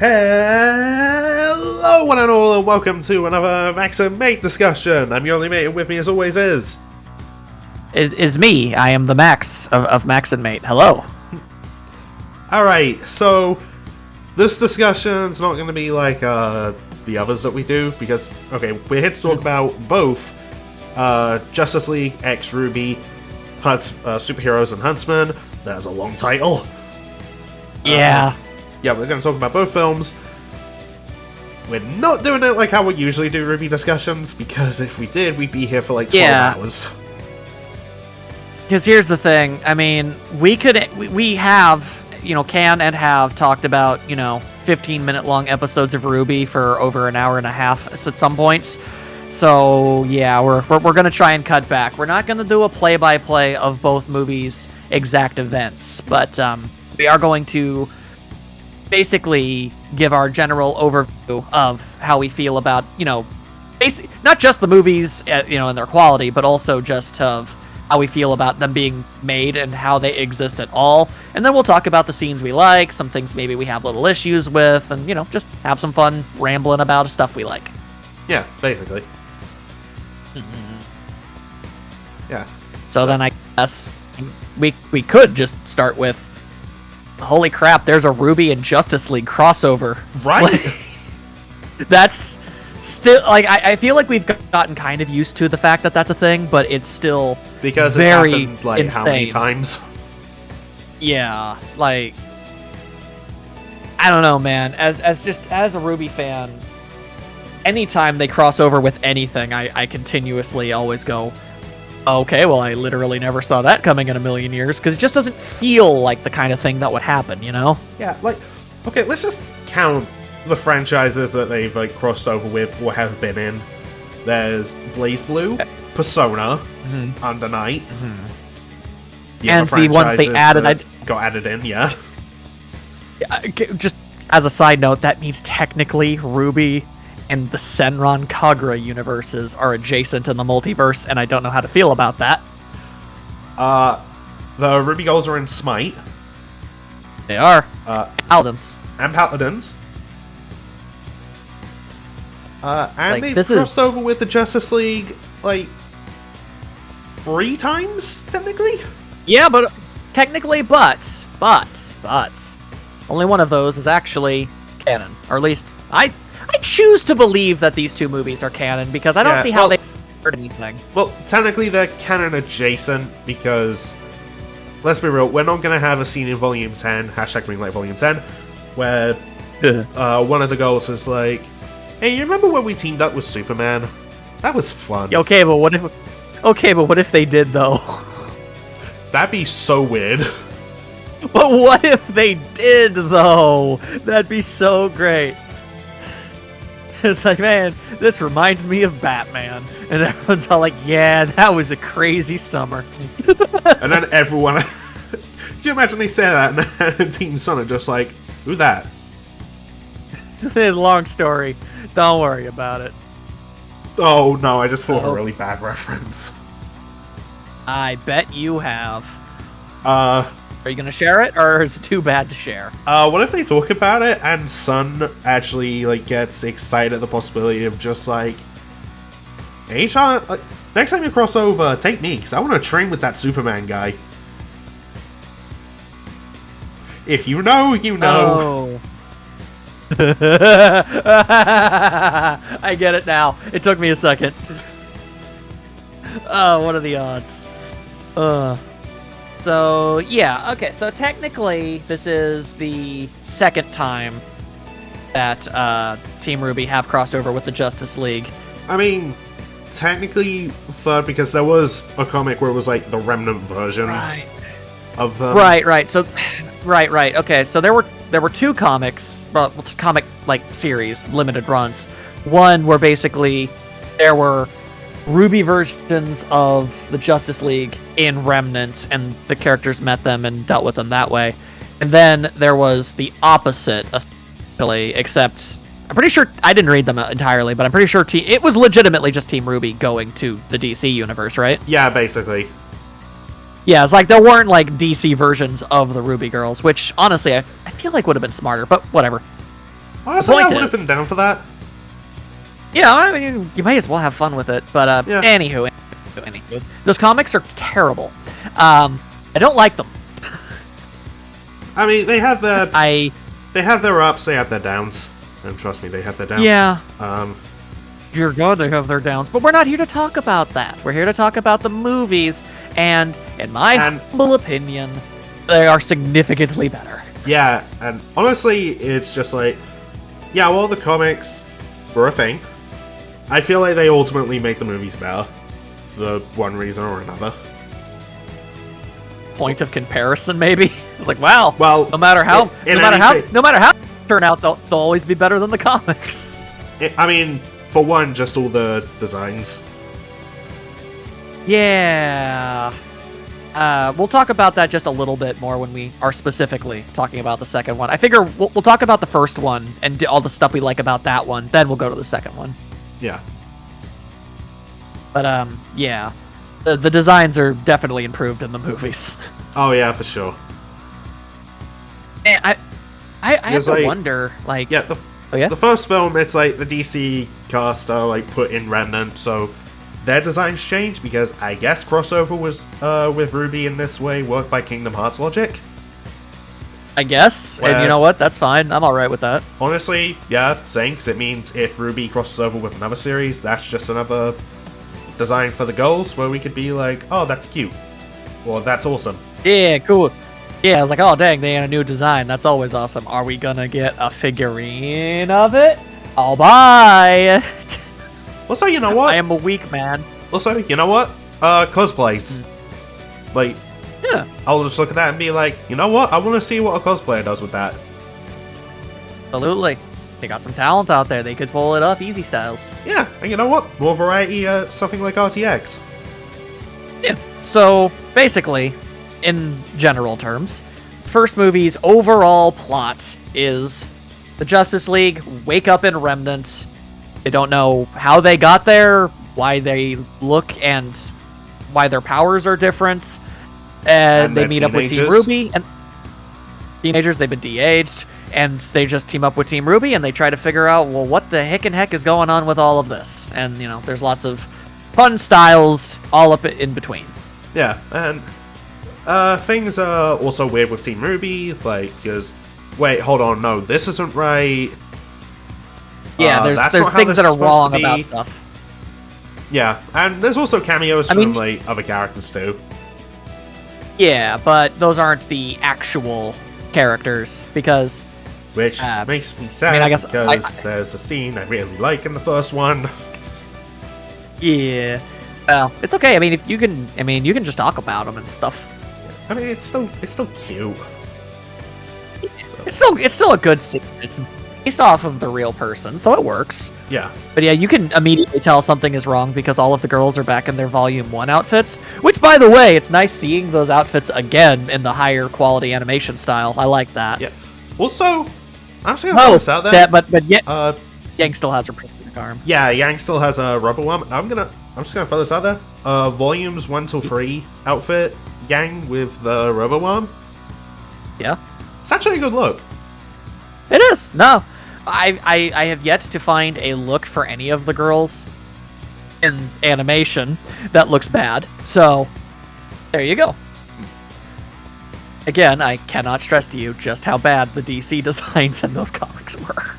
Hello one and all, and welcome to another MaxN'Mate discussion. I'm your only mate, and with me as always is me. I am the Max of MaxN'Mate. Hello. Alright, so this discussion's not going to be like the others that we do, because, okay, we're here to talk about both Justice League X RWBY, Superheroes and Huntsman. That's a long title. Yeah. Yeah, we're going to talk about both films. We're not doing it like how we usually do RWBY discussions, because if we did, we'd be here for like 12 hours. Because here's the thing, I mean, we have, can and have talked about, 15-minute long episodes of RWBY for over an hour and a half at some points. So, yeah, we're going to try and cut back. We're not going to do a play-by-play of both movies' exact events, but we are going to basically give our general overview of how we feel about, not just the movies, and their quality, but also just of how we feel about them being made and how they exist at all. And then we'll talk about the scenes we like, some things maybe we have little issues with, and, just have some fun rambling about stuff we like. Yeah, basically. Yeah. So then I guess we could just start with, holy crap, there's a RWBY and Justice League crossover. Right. That's still, I feel like we've gotten kind of used to the fact that that's a thing, but it's still because very it's happened, like, insane. how many times? Yeah, I don't know, man. As a RWBY fan, anytime they cross over with anything, I continuously always go, okay, well, I literally never saw that coming in a million years, because it just doesn't feel like the kind of thing that would happen, Yeah, okay, let's just count the franchises that they've, crossed over with or have been in. There's Blaze Blue, Persona, Under Night, and the ones they added... got added in, yeah. Just as a side note, that means technically RWBY and the Senran Kagura universes are adjacent in the multiverse, and I don't know how to feel about that. The RWBY Girls are in Smite. They are. Paladins. And Paladins. And they've crossed over with the Justice League, 3 times, technically? Yeah, but technically, but only one of those is actually canon. Or at least, I choose to believe that these two movies are canon, because I don't see how they heard anything. Well, technically they're canon adjacent, because, let's be real, we're not going to have a scene in Volume 10, #Greenlight Volume 10, where one of the girls is like, hey, you remember when we teamed up with Superman? That was fun. Okay, but what if they did, though? That'd be so weird. But what if they did, though? That'd be so great. It's like, man, this reminds me of Batman. And everyone's all like, yeah, that was a crazy summer. And then everyone... Could you imagine they say that and Team Sun are just like, who that? Long story. Don't worry about it. Oh, no, I just thought a really bad reference. I bet you have. Are you gonna share it, or is it too bad to share? What if they talk about it and Sun actually, gets excited at the possibility of just, hey, Sean, next time you cross over, take me, because I want to train with that Superman guy. If you know, you know. Oh. I get it now. It took me a second. Oh, what are the odds? So, yeah, okay, so technically, this is the second time that Team RWBY have crossed over with the Justice League. I mean, technically third, because there was a comic where it was, the remnant versions of them. Right, so, right, okay, so there were 2 comics, series, limited runs. One where basically there were RWBY versions of the Justice League in Remnant, and the characters met them and dealt with them that way. And then there was the opposite, essentially, except I'm pretty sure I didn't read them entirely, but I'm pretty sure it was legitimately just Team RWBY going to the DC universe, right? Yeah, basically. Yeah, it's like there weren't like DC versions of the RWBY girls, which honestly I feel like would have been smarter, but whatever. Honestly, I point would have is- been down for that. Yeah, I mean, you might as well have fun with it. But Yeah. anywho, those comics are terrible. I don't like them. I mean, they have their I ups, they have their downs, and trust me, they have their downs. yeah. Um, You're going to have their downs, but we're not here to talk about that. We're here to talk about the movies, and in my humble opinion, they are significantly better. yeah, and honestly, it's just like, yeah, well, the comics were a thing. I feel like they ultimately make the movies better, for one reason or another. Point of comparison, maybe. It's like, wow. Well, no matter how in they turn out, they'll always be better than the comics. I mean, for one, just all the designs. Yeah. We'll talk about that just a little bit more when we are specifically talking about the second one. I figure we'll talk about the first one and all the stuff we like about that one, then we'll go to the second one. Yeah. But yeah, the designs are definitely improved in the movies. Oh yeah, for sure. Man, I have to like- wonder, like, Yeah, yeah? the first film, it's like the DC cast are like put in Remnant, so their designs changed because I guess crossover was with Ruby in this way worked by Kingdom Hearts logic. I guess, and you know what? That's fine. I'm all right with that. Honestly, yeah, same, because it means if Ruby crosses over with another series, that's just another design for the girls where we could be like, oh, that's cute, or that's awesome. Yeah, cool. Yeah, I was like, oh dang, they had a new design. That's always awesome. Are we gonna get a figurine of it? I'll buy it. Also, you know what? I am a weak man. Also, you know what? Cosplays. Like, Yeah. I'll just look at that and be like, you know what? I want to see what a cosplayer does with that. Absolutely. They got some talent out there. They could pull it off easy styles. Yeah, and you know what? More variety, something like RTX. Yeah. So, basically, in general terms, first movie's overall plot is the Justice League wake up in Remnant. They don't know how they got there, why they look and why their powers are different. And they meet up with Team Ruby. And teenagers, they've been de-aged. And they just team up with Team Ruby and they try to figure out, well, what the heck is going on with all of this? And, you know, there's lots of fun styles all up in between. Yeah, and things are also weird with Team Ruby, like, because, wait, hold on, no, this isn't right. Yeah, there's things that are wrong about stuff. Yeah, and there's also cameos from, like, other characters, too. Yeah, but those aren't the actual characters, because... Which makes me sad, I guess because there's a scene I really like in the first one. Yeah. Well, it's okay. I mean, if you can just talk about them and stuff. I mean, it's still cute. It's still a good scene. It's based off of the real person, so it works. Yeah. But yeah, you can immediately tell something is wrong because all of the girls are back in their Volume 1 outfits. Which, by the way, it's nice seeing those outfits again in the higher quality animation style. I like that. Yeah. Also, I'm just gonna throw this out there. But yeah, Yang still has her prosthetic arm. Yeah, Yang still has a rubber one. I'm just gonna throw this out there. Volumes 1 till 3 outfit, Yang with the rubber one. Yeah. It's actually a good look. It is. No. I have yet to find a look for any of the girls in animation that looks bad. So, there you go. Again, I cannot stress to you just how bad the DC designs in those comics were.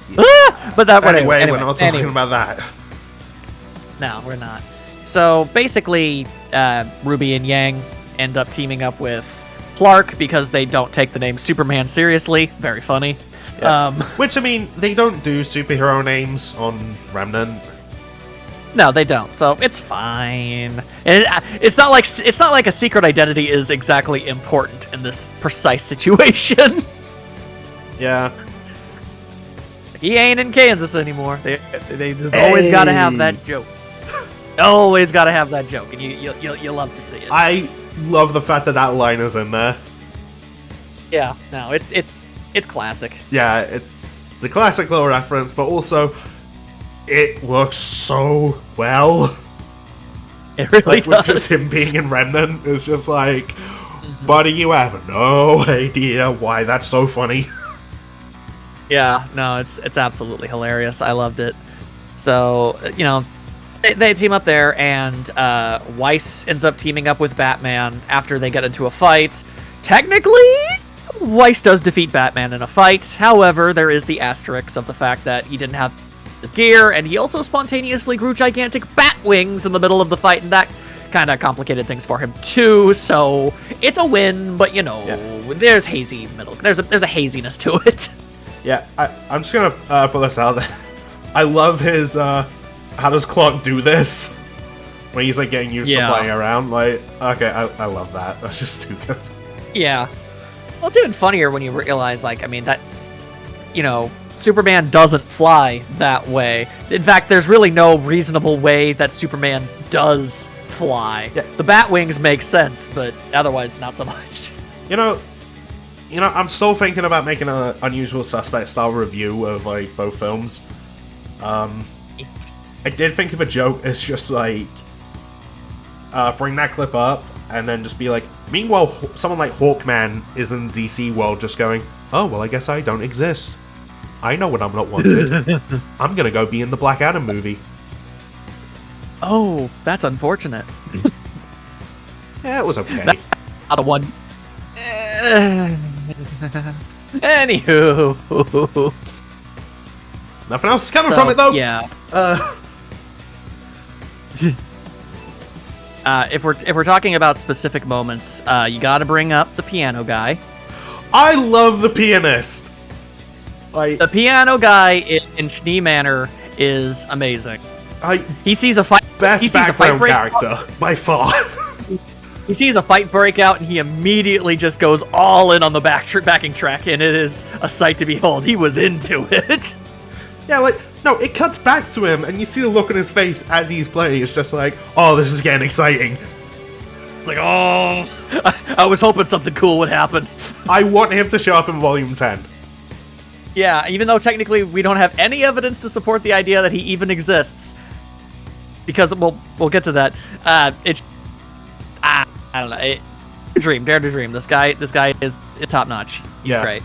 Yeah. But that anyway, we're not talking about that. No, we're not. So basically, Ruby and Yang end up teaming up with Clark because they don't take the name Superman seriously. Very funny. Yeah. Which, I mean, they don't do superhero names on Remnant. No, they don't. So it's fine. And it's not like a secret identity is exactly important in this precise situation. Yeah. He ain't in Kansas anymore. They just always got to have that joke. Always got to have that joke, and you love to see it. I love the fact that line is in there. Yeah. No, it's classic. Yeah, it's a classic little reference, but also it works so well. It really does. does. With just him being in Remnant, it's just like, buddy, you have no idea why that's so funny. Yeah, no, it's absolutely hilarious. I loved it. So, they team up there, and Weiss ends up teaming up with Batman after they get into a fight. Technically, Weiss does defeat Batman in a fight. However, there is the asterisk of the fact that he didn't have his gear, and he also spontaneously grew gigantic bat wings in the middle of the fight, and that kind of complicated things for him too. So it's a win, but there's hazy middle. There's a haziness to it. Yeah, I'm just gonna throw this out there. I love his how does Clark do this? When he's like getting used to flying around. Like, okay, I love that. That's just too good. Yeah. Well, it's even funnier when you realize, that, Superman doesn't fly that way. In fact, there's really no reasonable way that Superman does fly. Yeah. The bat wings make sense, but otherwise not so much. I'm still thinking about making an Unusual Suspect style review of like both films. I did think of a joke. It's just like bring that clip up and then just be like, meanwhile, someone like Hawkman is in the DC world just going, oh, well, I guess I don't exist. I know when I'm not wanted. I'm gonna go be in the Black Adam movie. Oh, that's unfortunate. Yeah, it was okay. Not a one. Anywho. Nothing else is coming from it, though. Yeah. If we're talking about specific moments, you got to bring up the piano guy. I love the pianist. The piano guy in Schnee Manor is amazing. He sees a fight. Best background character by far. He sees a fight break out, and he immediately just goes all in on the backing track, and it is a sight to behold. He was into it. Yeah, no, it cuts back to him, and you see the look on his face as he's playing. It's just like, oh, this is getting exciting. Like, oh, I was hoping something cool would happen. I want him to show up in Volume 10. Yeah, even though technically we don't have any evidence to support the idea that he even exists. Because, we'll get to that. I don't know. Dare to dream. This guy is top notch. He's great.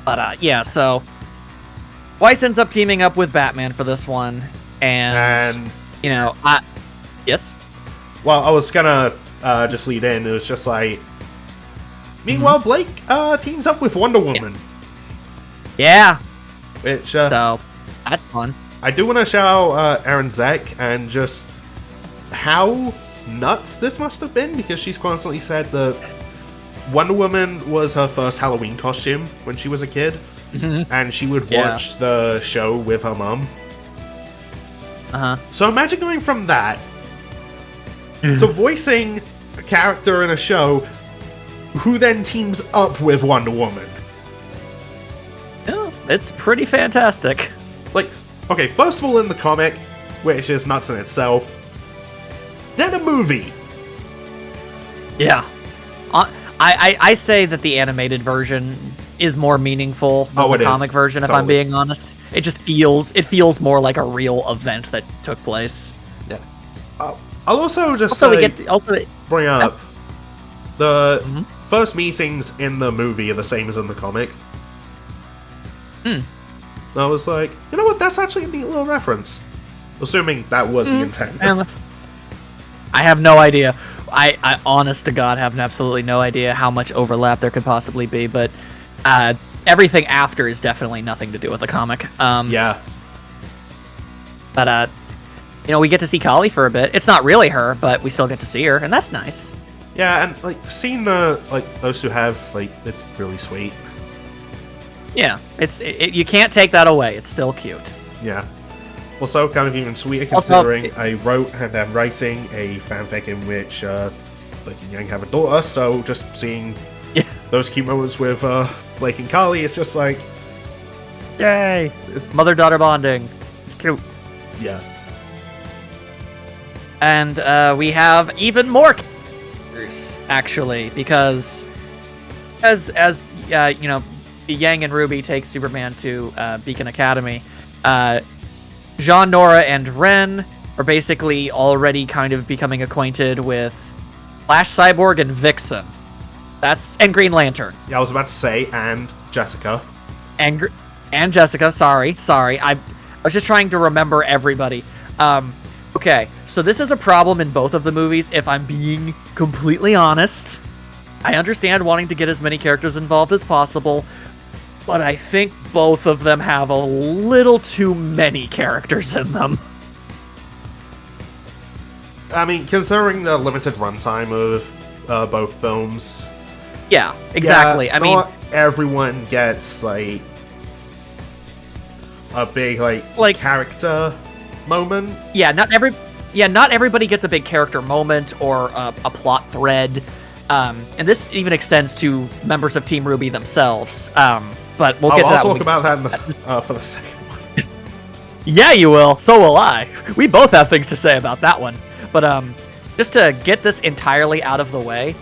But so Weiss ends up teaming up with Batman for this one, and yes. Well, I was gonna just lead in. It was just like, meanwhile, Blake teams up with Wonder Woman. Yeah. Which so that's fun. I do want to shout out Aaron Zek and just how nuts this must have been, because she's constantly said that Wonder Woman was her first Halloween costume when she was a kid, and she would watch the show with her mom. So imagine going from that to voicing a character in a show who then teams up with Wonder Woman. Yeah, it's pretty fantastic. Like, okay, first of all, in the comic, which is nuts in itself, then a movie. Yeah. I say that the animated version is more meaningful than the comic version, if I'm being honest. It just feels more like a real event that took place. Yeah. I'll also just bring up the first meetings in the movie are the same as in the comic. I was like, you know what? That's actually a neat little reference. Assuming that was the intent. I have no idea. I honest to God, have absolutely no idea how much overlap there could possibly be, but everything after is definitely nothing to do with the comic. Yeah. But, we get to see Kali for a bit. It's not really her, but we still get to see her, and that's nice. Yeah, and, seeing those two have, it's really sweet. Yeah, you can't take that away. It's still cute. Yeah. Also, kind of even sweeter considering I wrote and am writing a fanfic in which Blake and Yang have a daughter, so just seeing those cute moments with Blake and Kali, it's just like... Yay! It's mother-daughter bonding. It's cute. Yeah. And we have even more characters, actually, because as Yang and Ruby take Superman to Beacon Academy, Jean, Nora, and Ren are basically already kind of becoming acquainted with Flash, Cyborg, and Vixen. And Green Lantern. Yeah, I was about to say, and Jessica. and Jessica. Sorry. I was just trying to remember everybody. Okay, so this is a problem in both of the movies, if I'm being completely honest. I understand wanting to get as many characters involved as possible, but I think both of them have a little too many characters in them. I mean, considering the limited runtime of both films... Yeah, exactly. Yeah, not everyone gets, like, a big, like character moment. Yeah, not everybody gets a big character moment or a plot thread. And this even extends to members of Team RWBY themselves. But we'll get to that. I'll talk about that in the, for the second one. Yeah, you will. So will I. We both have things to say about that one. But just to get this entirely out of the way,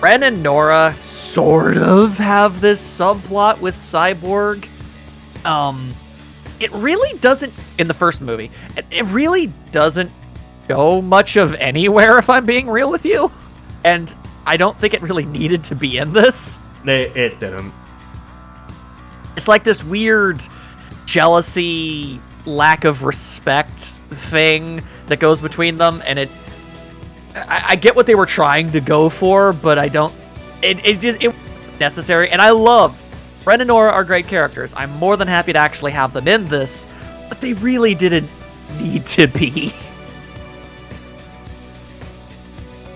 Ren and Nora sort of have this subplot with Cyborg. It really doesn't, in the first movie, it really doesn't go much of anywhere, if I'm being real with you. And I don't think it really needed to be in this. It didn't. It's like this weird jealousy, lack of respect thing that goes between them, and I get what they were trying to go for, but I don't. It wasn't necessary, and I love Ren and Nora are great characters. I'm more than happy to actually have them in this, but they really didn't need to be.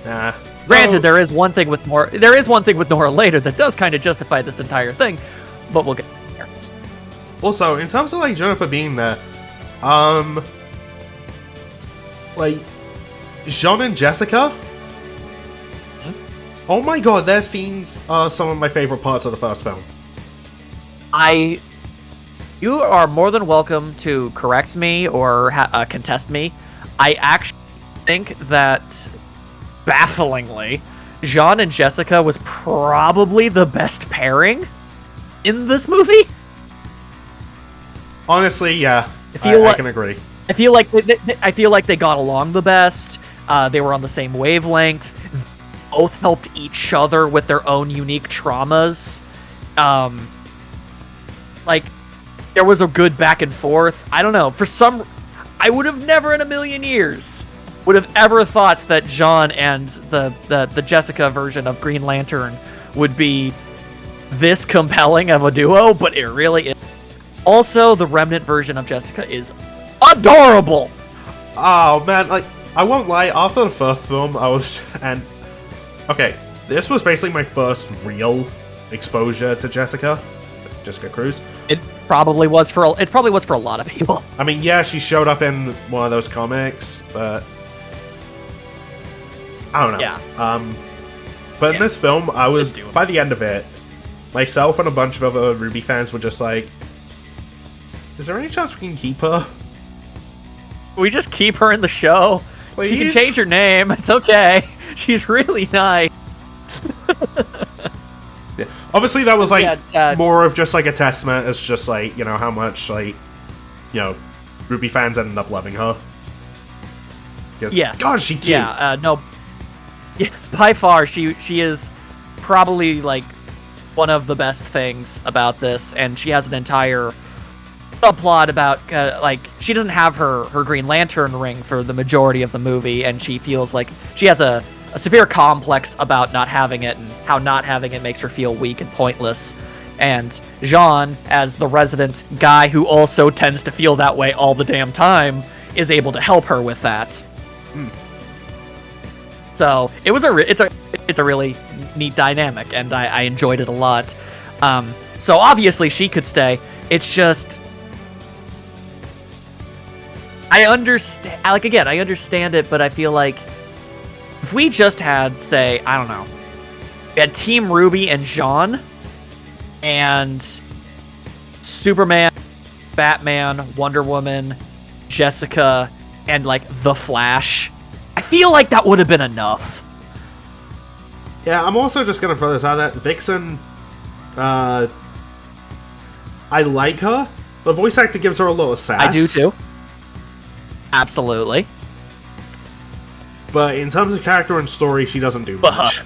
Nah. Granted, there is one thing with Nora later that does kind of justify this entire thing, but we'll get there. Also, in terms of like Juniper being there, like Jean and Jessica. Oh my god, their scenes are some of my favorite parts of the first film. You are more than welcome to correct me or contest me. I actually think that, bafflingly, Jean and Jessica was probably the best pairing in this movie. Honestly, yeah, I can agree. I feel like they got along the best. They were on the same wavelength. Both helped each other with their own unique traumas. Like, there was a good back and forth. I don't know. I would have never in a million years would have ever thought that Jean and the Jessica version of Green Lantern would be this compelling of a duo, but it really is. Also, the Remnant version of Jessica is adorable. Oh man, like, I won't lie, after the first film, okay, this was basically my first real exposure to Jessica Cruz. It probably was for a lot of people. I mean, yeah, she showed up in one of those comics, but I don't know. Yeah. But in this film, by the end of it, myself and a bunch of other RWBY fans were just like, is there any chance we can keep her? We just keep her in the show. Please? She can change her name. It's okay. She's really nice. Yeah. Obviously, that was like more of just like a testament as just like, you know, how much like, you know, RWBY fans ended up loving her. Yes. God, she cute. Yeah. No. Yeah, by far, she is probably like one of the best things about this, and she has an entire subplot about like she doesn't have her Green Lantern ring for the majority of the movie, and she feels like she has a severe complex about not having it and how not having it makes her feel weak and pointless. And Jean, as the resident guy who also tends to feel that way all the damn time, is able to help her with that. So it was it's a really neat dynamic, and I enjoyed it a lot. So obviously she could stay. It's just I understand it, but I feel like if we just had, say, I don't know, we had Team RWBY and Jean, and Superman, Batman, Wonder Woman, Jessica, and, like, The Flash, I feel like that would have been enough. Yeah, I'm also just gonna throw this out there. Vixen, I like her. The voice actor gives her a little sass. I do, too. Absolutely. But in terms of character and story, she doesn't do much.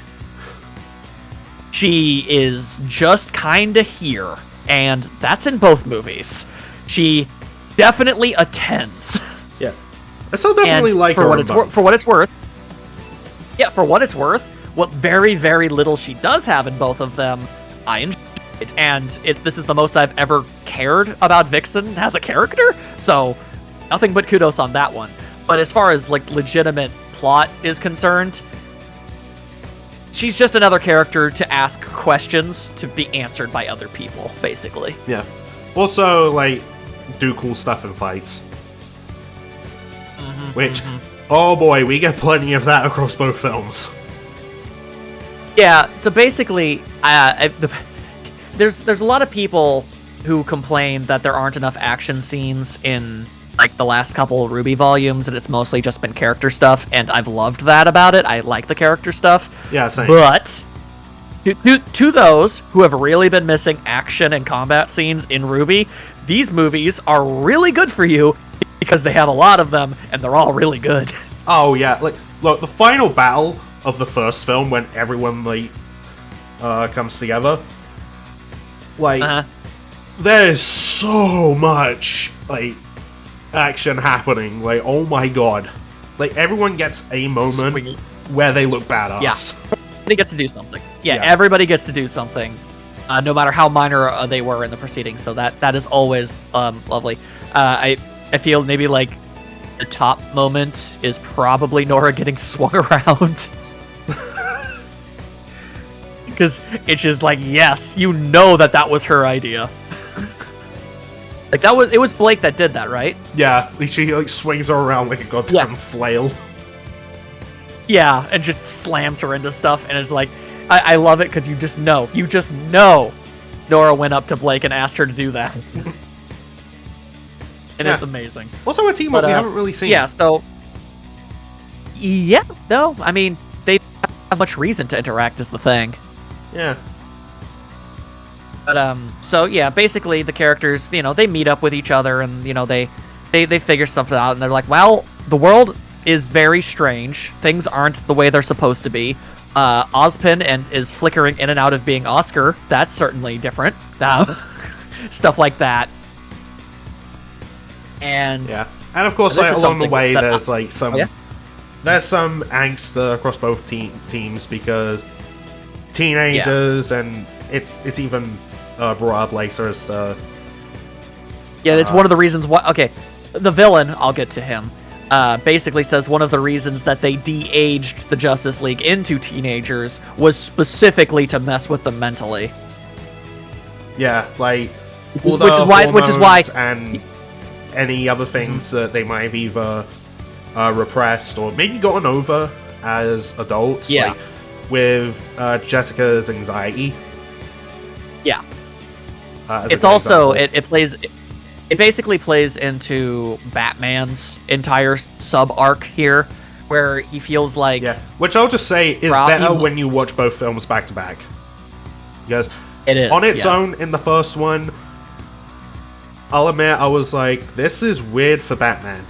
She is just kinda here. and that's in both movies. She definitely attends. Yeah. I still definitely And like for her what in it's both. for what it's worth. Yeah, for what it's worth, what very, very little she does have in both of them, I enjoy it. And this is the most I've ever cared about Vixen as a character, so nothing but kudos on that one. But as far as like legitimate plot is concerned, she's just another character to ask questions to be answered by other people, basically. Yeah. Also, like, do cool stuff in fights. Which, oh boy, we get plenty of that across both films. Yeah, so basically, there's a lot of people who complain that there aren't enough action scenes in like the last couple of RWBY volumes, and it's mostly just been character stuff, and I've loved that about it. I like the character stuff. Yeah, same. But to those who have really been missing action and combat scenes in RWBY, these movies are really good for you because they have a lot of them, and they're all really good. Oh, yeah. Like, look, the final battle of the first film, when everyone, like, comes together, like, there's so much, like, action happening. Like, oh my god. Like, everyone gets a moment where they look badass. Yeah. Everybody gets to do something. Yeah, everybody gets to do something, no matter how minor they were in the proceedings. So that is always lovely. I feel maybe like the top moment is probably Nora getting swung around. Because it's just like, yes, you know that was her idea. Like it was Blake that did that, right? Yeah, she like swings her around like a goddamn flail. Yeah, and just slams her into stuff, and it's like, I love it because you just know Nora went up to Blake and asked her to do that. And it's amazing. Also a team up we haven't really seen. Yeah, so... Yeah, no, I mean, they don't have much reason to interact is the thing. Yeah. But, so, yeah, basically the characters, they meet up with each other, and, they figure something out, and they're like, well, the world is very strange. Things aren't the way they're supposed to be. Ozpin is flickering in and out of being Oscar. That's certainly different. Stuff like that. And of course, like, along the way, there's like some there's some angst across both teams because teenagers, and it's even brought up later as it's one of the reasons why. Okay, the villain, I'll get to him. Basically says one of the reasons that they de-aged the Justice League into teenagers was specifically to mess with them mentally. Yeah, like which is why and any other things that they might have either repressed or maybe gotten over as adults. Yeah. Like with Jessica's anxiety. Yeah. It's also it basically plays into Batman's entire sub-arc here, where he feels like... Yeah, which I'll just say is better when you watch both films back-to-back. Because it is, on its own, in the first one, I'll admit, I was like, this is weird for Batman.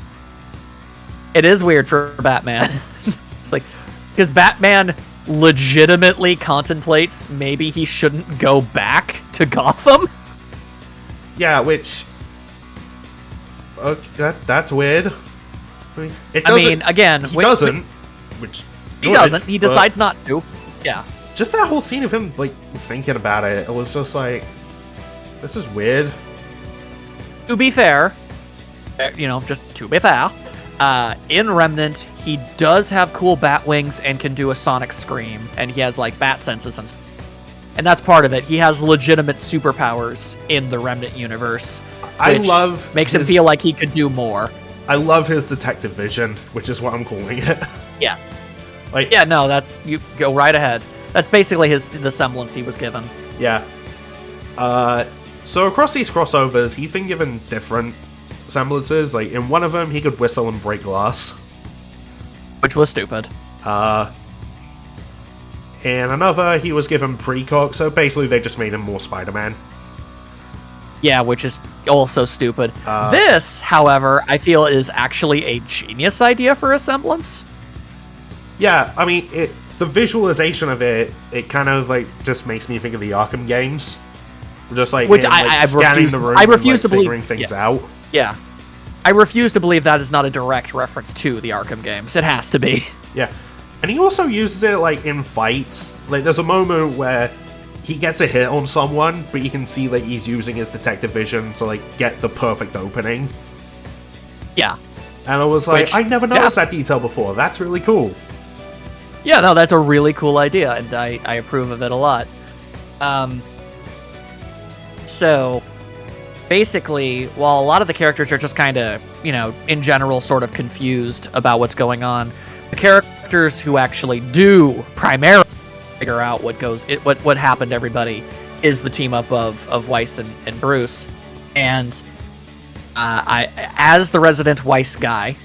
It is weird for Batman. It's like, because Batman legitimately contemplates maybe he shouldn't go back to Gotham. Yeah, which... Okay, that's weird. I mean, again... He doesn't. Which... He doesn't. He decides not to. Yeah. Just that whole scene of him, like, thinking about it, it was just like... This is weird. To be fair, just to be fair, in Remnant, he does have cool bat wings and can do a sonic scream, and he has, like, bat senses and stuff. And that's part of it. He has legitimate superpowers in the Remnant universe. Makes him feel like he could do more. I love his detective vision, which is what I'm calling it. Yeah. You go right ahead. That's basically the semblance he was given. Yeah. So across these crossovers, he's been given different semblances. Like, in one of them, he could whistle and break glass. Which was stupid. In another, he was given precog, so basically they just made him more Spider-Man. Yeah, which is also stupid. This, however, I feel is actually a genius idea for a semblance. Yeah, I mean, the visualization of it kind of, like, just makes me think of the Arkham games. Just like Which him, I scanning refuse, the room I and, refuse to figuring believe things out. Yeah, I refuse to believe that is not a direct reference to the Arkham games. It has to be. Yeah, and he also uses it like in fights. Like there's a moment where he gets a hit on someone, but you can see that he's using his detective vision to like get the perfect opening. Yeah. And I was like, Which, I never noticed that detail before. That's really cool. Yeah, no, that's a really cool idea, and I approve of it a lot. So, basically, while a lot of the characters are just kind of, in general, sort of confused about what's going on, the characters who actually do primarily figure out what happened to everybody is the team up of Weiss and Bruce. And as the resident Weiss guy,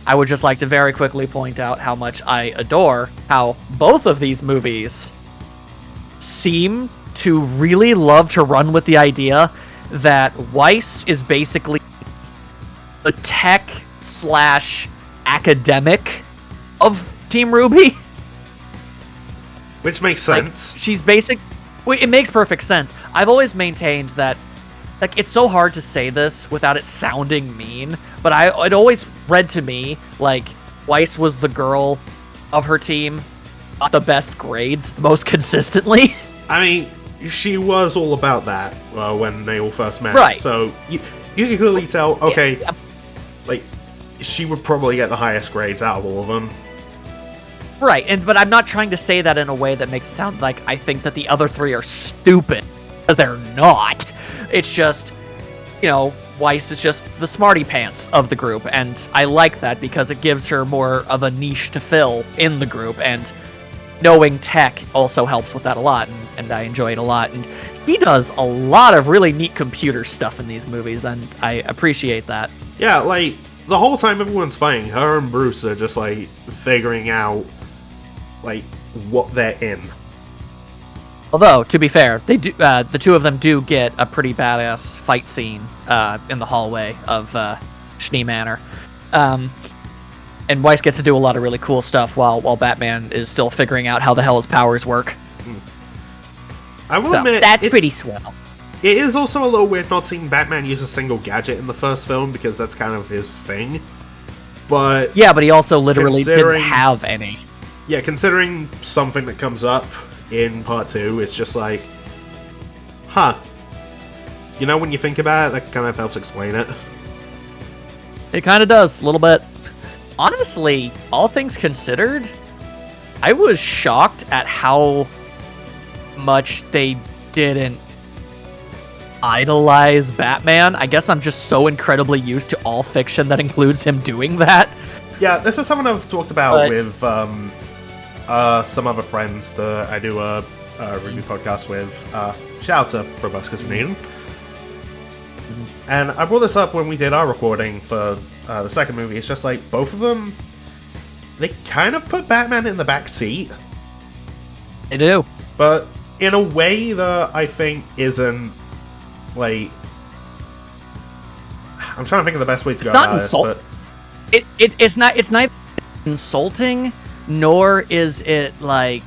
I would just like to very quickly point out how much I adore how both of these movies seem to really love to run with the idea that Weiss is basically the tech/academic of Team RWBY. Which makes sense. Like, she's basic. It makes perfect sense. I've always maintained that, like, it's so hard to say this without it sounding mean, but it always read to me like Weiss was the girl of her team, got the best grades the most consistently. I mean, she was all about that when they all first met. Right. So you can clearly tell, okay, Yeah. like, she would probably get the highest grades out of all of them. Right, but I'm not trying to say that in a way that makes it sound like I think that the other three are stupid, because they're not. It's just, Weiss is just the smarty pants of the group, and I like that because it gives her more of a niche to fill in the group, and knowing tech also helps with that a lot, and I enjoy it a lot. And he does a lot of really neat computer stuff in these movies, and I appreciate that. Yeah, like, the whole time everyone's fighting, her and Bruce are just, like, figuring out, like, what they're in. Although, to be fair, they do. The two of them do get a pretty badass fight scene in the hallway of Schnee Manor. And Weiss gets to do a lot of really cool stuff while Batman is still figuring out how the hell his powers work. I will admit, that's pretty swell. It is also a little weird not seeing Batman use a single gadget in the first film, because that's kind of his thing. But yeah, but he also literally didn't have any. Yeah, considering something that comes up in part 2, it's just like, huh. When you think about it, that kind of helps explain it. It kind of does, a little bit. Honestly, all things considered, I was shocked at how much they didn't idolize Batman. I guess I'm just so incredibly used to all fiction that includes him doing that. Yeah, this is something I've talked about with some other friends that I do a RWBY podcast with. Shout out to Robuscus and Eden. And I brought this up when we did our recording for the second movie. It's just like, both of them, they kind of put Batman in the back seat. They do. But in a way that I think isn't, like... I'm trying to think of the best way to go about this, but... It's neither insulting, nor is it, like...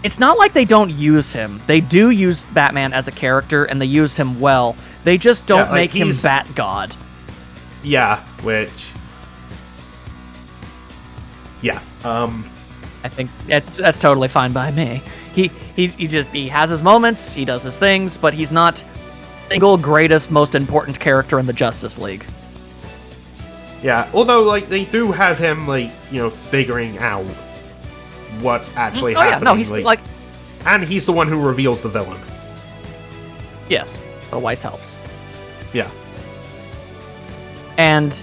It's not like they don't use him. They do use Batman as a character, and they use him well. They just don't make him Bat God. Yeah, which... Yeah, I think that's totally fine by me. He has his moments, he does his things, but he's not the single greatest, most important character in the Justice League. Yeah, although, like, they do have him, like, figuring out what's actually happening. No, he's like... And he's the one who reveals the villain. Yes, but Weiss helps. Yeah. And,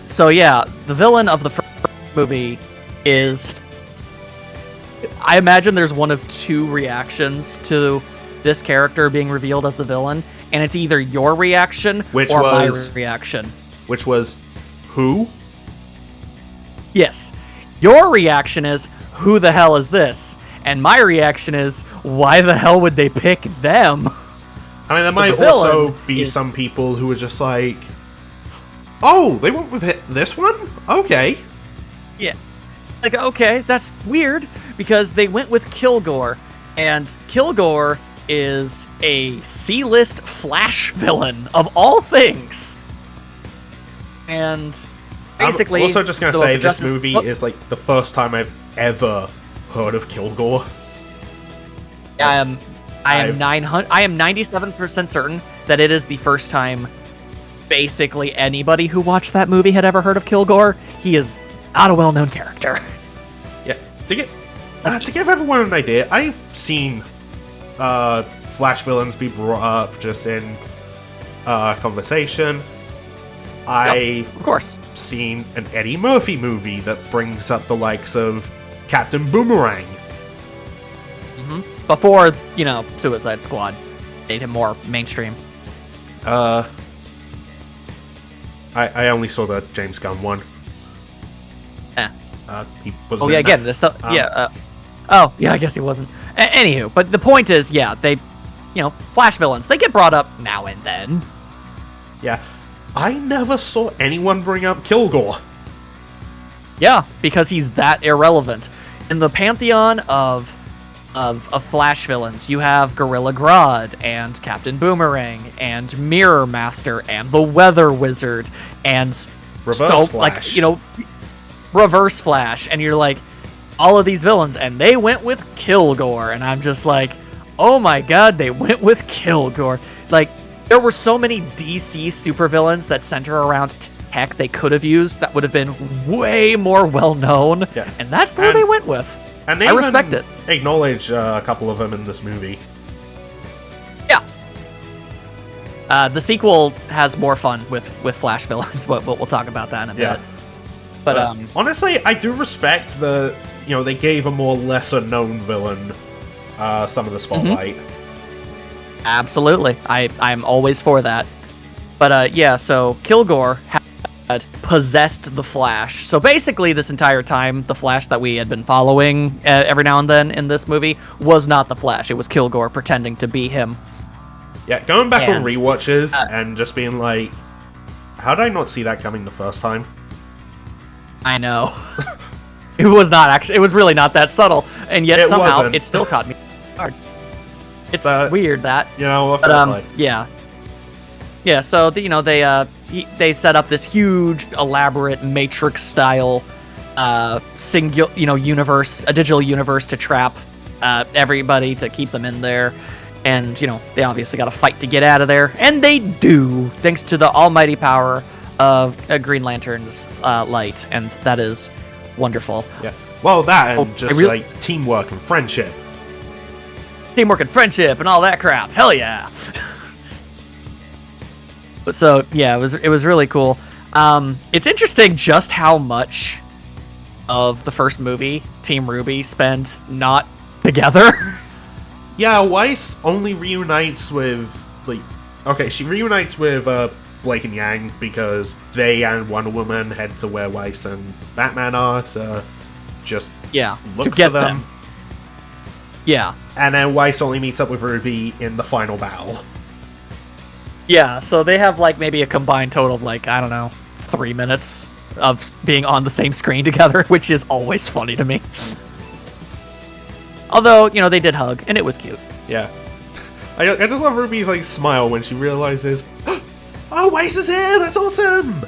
so yeah, the villain of the first movie is... I imagine there's one of two reactions to this character being revealed as the villain, and it's either your reaction or my reaction. Which was, who? Yes. Your reaction is, who the hell is this? And my reaction is, why the hell would they pick them? I mean, there might also be some people who are just like, oh, they went with this one? Okay. Yeah. Like, okay, that's weird, because they went with Kilgore, and Kilgore is a C-list Flash villain of all things. And basically, I'm also just gonna say this movie is like the first time I've ever heard of Kilgore. I am 97% certain that it is the first time basically anybody who watched that movie had ever heard of Kilgore. He is not a well-known character. Yeah, to give everyone an idea, I've seen Flash villains be brought up just in conversation. I've of course seen an Eddie Murphy movie that brings up the likes of Captain Boomerang. Before, Suicide Squad made him more mainstream. I only saw the James Gunn one. He wasn't I guess he wasn't. Anywho, but the point is, they, Flash villains, they get brought up now and then. Yeah, I never saw anyone bring up Kilgore. Yeah, because he's that irrelevant. In the pantheon of Flash villains, you have Gorilla Grodd and Captain Boomerang and Mirror Master and the Weather Wizard and Reverse Flash. Reverse Flash, and you're like, all of these villains, and they went with Kilgore, and I'm just like, oh my god, they went with Kilgore. Like, there were so many DC supervillains that center around tech they could have used that would have been way more well-known, and that's the one they went with. And they I respect it. Acknowledge a couple of them in this movie. Yeah. The sequel has more fun with Flash villains, but we'll talk about that in a bit. But honestly, I do respect they gave a more lesser-known villain some of the spotlight. Absolutely. I'm always for that. But so Kilgore had possessed the Flash. So basically, this entire time, the Flash that we had been following every now and then in this movie was not the Flash. It was Kilgore pretending to be him. Yeah, going back on rewatches and just being like, how did I not see that coming the first time? I know. It was really not that subtle, and yet somehow it still caught me hard. It's weird that. So they set up this huge, elaborate Matrix-style universe, a digital universe to trap everybody, to keep them in there, and they obviously got to fight to get out of there, and they do, thanks to the almighty power of Green Lantern's light, and that is wonderful. Yeah. Well, that and like teamwork and friendship. Teamwork and friendship and all that crap. Hell yeah. But so it was really cool. It's interesting just how much of the first movie Team RWBY spend not together. Yeah, Weiss only reunites with she reunites with Blake and Yang because they and Wonder Woman head to where Weiss and Batman are to just look to get for them. Yeah. And then Weiss only meets up with RWBY in the final battle. Yeah, so they have maybe a combined total of 3 minutes of being on the same screen together, which is always funny to me. Although, they did hug, and it was cute. Yeah. I just love RWBY's smile when she realizes, oh, Weiss is here! That's awesome!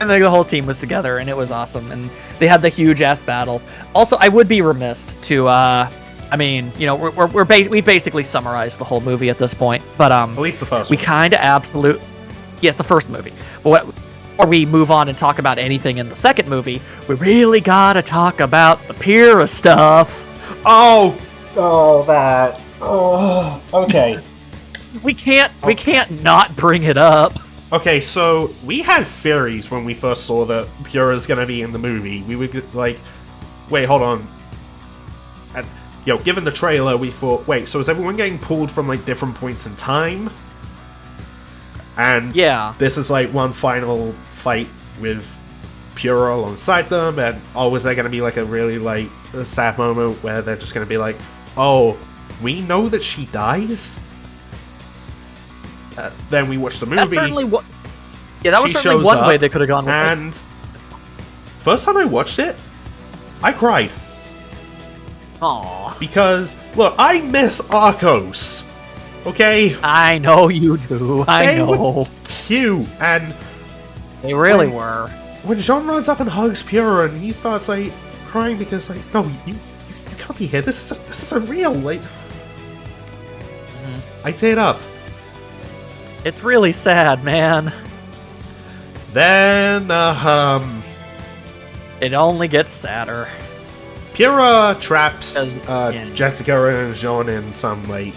And the whole team was together, and it was awesome. And they had the huge-ass battle. Also, I would be remiss to, we've basically summarized the whole movie at this point. But, at least the first one. We kind of the first movie. But before we move on and talk about anything in the second movie, we really gotta talk about the Pyrrha stuff. Oh, that. Oh, okay. We can't not bring it up. Okay, so we had theories when we first saw that Pyrrha's gonna be in the movie. We were like, wait, hold on. And, given the trailer, we thought, wait, so is everyone getting pulled from different points in time? And this is one final fight with Pyrrha alongside them, and is there gonna be a really a sad moment where they're just gonna be like, oh, we know that she dies? Then we watch the movie. That was certainly one way they could have gone with and first time I watched it, I cried. Aww. Because, look, I miss Arcos. Okay? I know you do. I know. They were cute, and they really were. When Jean runs up and hugs Pura, and he starts, like, crying because, like, no, you can't be here. This isn't real. Like, I teared up. It's really sad, man. Then, it only gets sadder. Pura traps yeah. Jessica and Jean in some, like,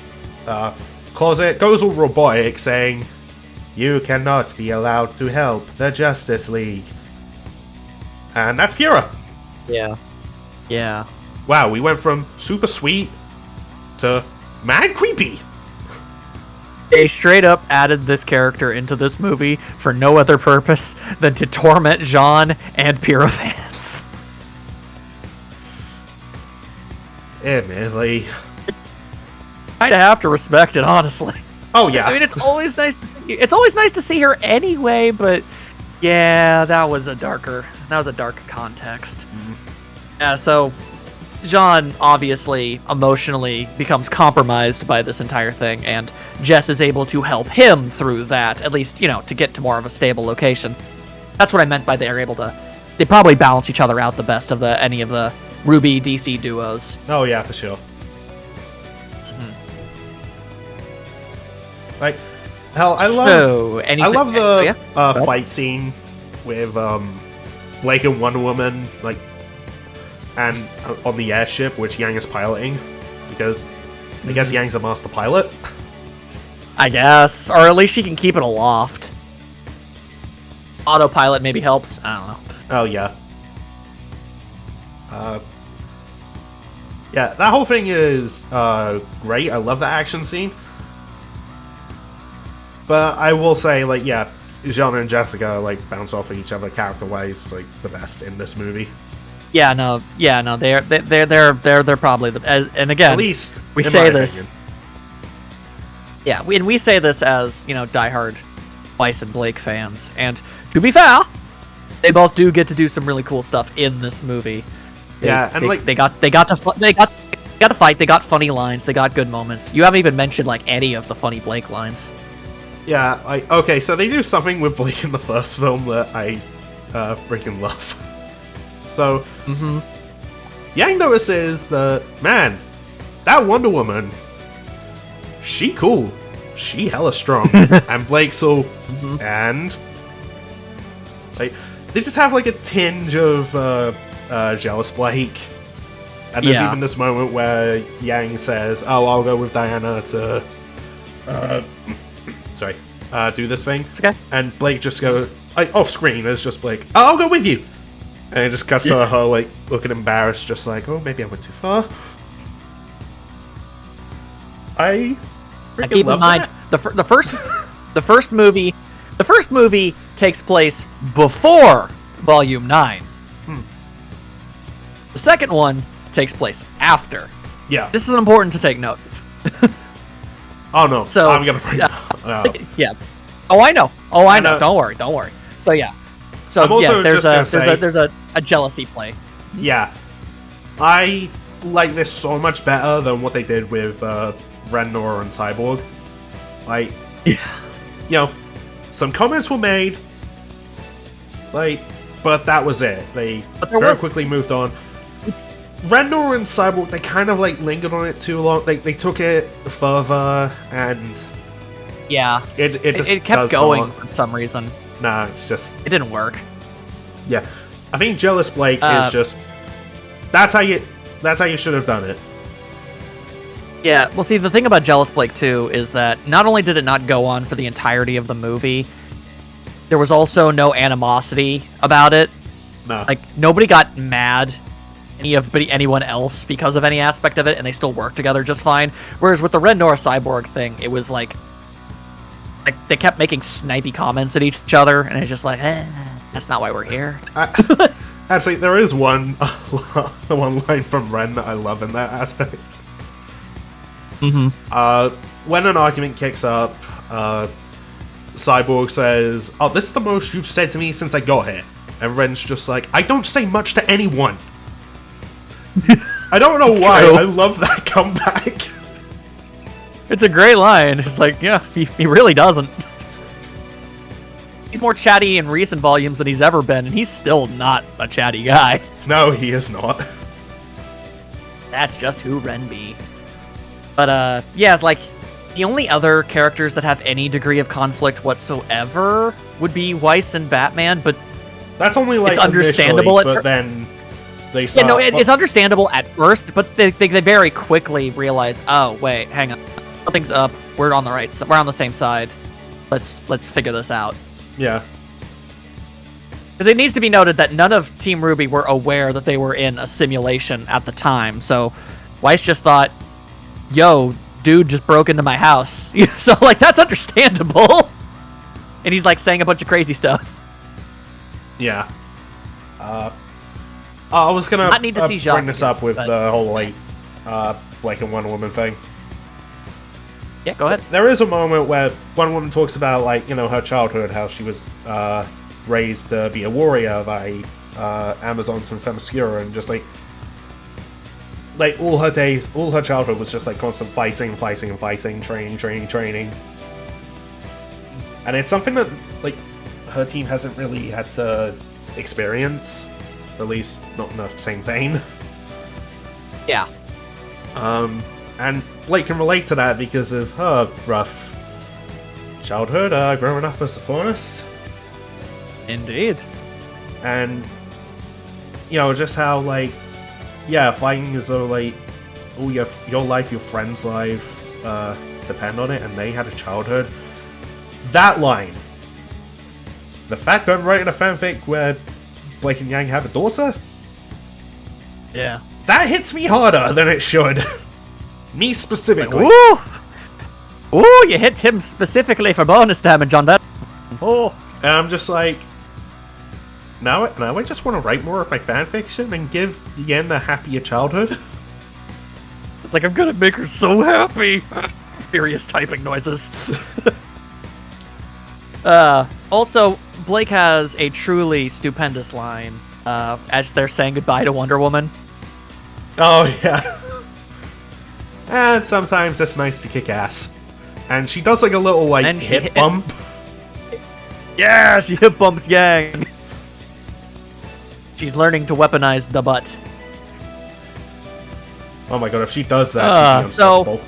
closet, goes all robotic, saying, "You cannot be allowed to help the Justice League." And that's Pura. Yeah. Yeah. Wow, we went from super sweet to mad creepy. They straight up added this character into this movie for no other purpose than to torment Jean and Pura fans. Yeah, man, like... I'd have to respect it, honestly. Oh, yeah. I mean, it's always nice to see her anyway, but yeah, that was a dark context. Mm-hmm. Yeah, so Jean obviously emotionally becomes compromised by this entire thing, and Jess is able to help him through that, at least, to get to more of a stable location. That's what I meant by they probably balance each other out the best of any of the RWBY DC duos. Oh, yeah, for sure. Like, hell, I love the fight scene with Blake and Wonder Woman, like, and on the airship, which Yang is piloting, because I guess Yang's a master pilot. I guess, or at least she can keep it aloft. Autopilot maybe helps. I don't know. Oh yeah. Yeah, that whole thing is great. I love the action scene. But I will say, like, yeah, Jean and Jessica, like, bounce off of each other character-wise, like, the best in this movie. Yeah, no, they're probably the, and again, at least we in say my this. opinion. Yeah, we say this as, diehard Weiss and Blake fans, and to be fair, they both do get to do some really cool stuff in this movie. They got to fight. They got funny lines. They got good moments. You haven't even mentioned like any of the funny Blake lines. Yeah, okay, so they do something with Blake in the first film that I freaking love. So, Yang notices that, man, that Wonder Woman, she cool. She hella strong. And Blake's all, and, like, they just have, like, a tinge of jealous Blake. And there's even this moment where Yang says, "Oh, I'll go with Diana to, do this thing." It's okay. And Blake just goes, off screen, it's just Blake, "Oh, I'll go with you." And it just cuts to her, like, looking embarrassed, just like, "Oh, maybe I went too far." I keep in mind the first movie takes place before Volume 9. The second one takes place after. Yeah. This is important to take note. Oh no. So I'm gonna bring it up. Yeah. Oh, I know. Don't worry. So yeah. So I'm also there's just a jealousy play. Yeah. I like this so much better than what they did with Ren Nora and Cyborg. Like, some comments were made, like, but that was it. They very quickly moved on. Ren Nora and Cyborg, they kind of, like, lingered on it too long. They took it further, and it kept going for some reason. Nah, it's just, it didn't work. Yeah, I think Jealous Blake is just, that's how you should have done it. Yeah, well, see, the thing about Jealous Blake, too, is that not only did it not go on for the entirety of the movie, there was also no animosity about it. No. Like, nobody got mad anyone else because of any aspect of it, and they still worked together just fine. Whereas with the Ren Nora Cyborg thing, it was like they kept making snipey comments at each other, and it's just like, that's not why we're here. Actually, there is one line from Ren that I love in that aspect. When an argument kicks up, Cyborg says, "Oh, this is the most you've said to me since I got here." And Ren's just like, I don't say much to anyone. I don't know why. True. I love that comeback. It's a great line. It's like, yeah, he really doesn't. He's more chatty in recent volumes than he's ever been, and he's still not a chatty guy. No, he is not. That's just who Ren be. But, yeah, it's like, the only other characters that have any degree of conflict whatsoever would be Weiss and Batman, but That's only like it's understandable initially, but then they start... yeah, no, it's understandable at first, but they very quickly realize, oh, wait, hang on. Something's up. We're on the right side. We're on the same side. Let's figure this out. Yeah. Because it needs to be noted that none of Team RWBY were aware that they were in a simulation at the time, so Weiss just thought, yo, dude just broke into my house. So, like, that's understandable. And he's, like, saying a bunch of crazy stuff. Yeah. I was gonna Not need to see Jacques bring this up with but- the whole, like, Blake and Wonder Woman thing. Yeah, go ahead. There is a moment where Wonder Woman talks about, like, you know, her childhood, how she was raised to be a warrior by Amazons and Themyscira, and just, like, all her days, all her childhood was just, like, constant fighting, training. And it's something that, like, her team hasn't really had to experience, at least not in the same vein. Yeah. And Blake can relate to that because of her rough childhood, growing up as a Faunus. Indeed. And, you know, just how, like, yeah, fighting is though, like, all your life, your friends' lives depend on it, and they had a childhood. That line. The fact that I'm writing a fanfic where Blake and Yang have a daughter, Yeah. that hits me harder than it should. Me specifically. Ooh! Ooh, you hit him specifically for bonus damage on that. Oh. And I'm just like, now I just want to write more of my fanfiction and give Yen a happier childhood. It's like, I'm gonna make her so happy. Furious typing noises. Also, Blake has a truly stupendous line as they're saying goodbye to Wonder Woman. Oh, yeah. And sometimes it's nice to kick ass. And she does like a little, like, And she hip hit- bump. Yeah, she hip bumps Yang. She's learning to weaponize the butt. Oh my god, if she does that, she'd be so- unstoppable.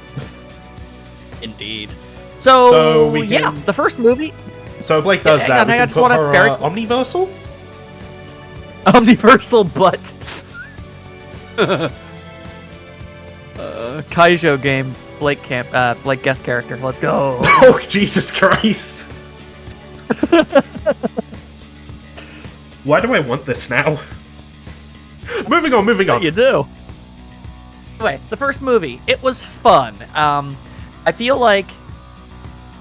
Indeed. So So we yeah, can- the first movie, So Blake does Yeah, that. We I can just put wanna her very- omniversal? Omniversal butt. Kaijo game, Blake guest character. Let's go. Oh, Jesus Christ. Why do I want this now? Moving on. You do. Anyway, the first movie, it was fun. I feel like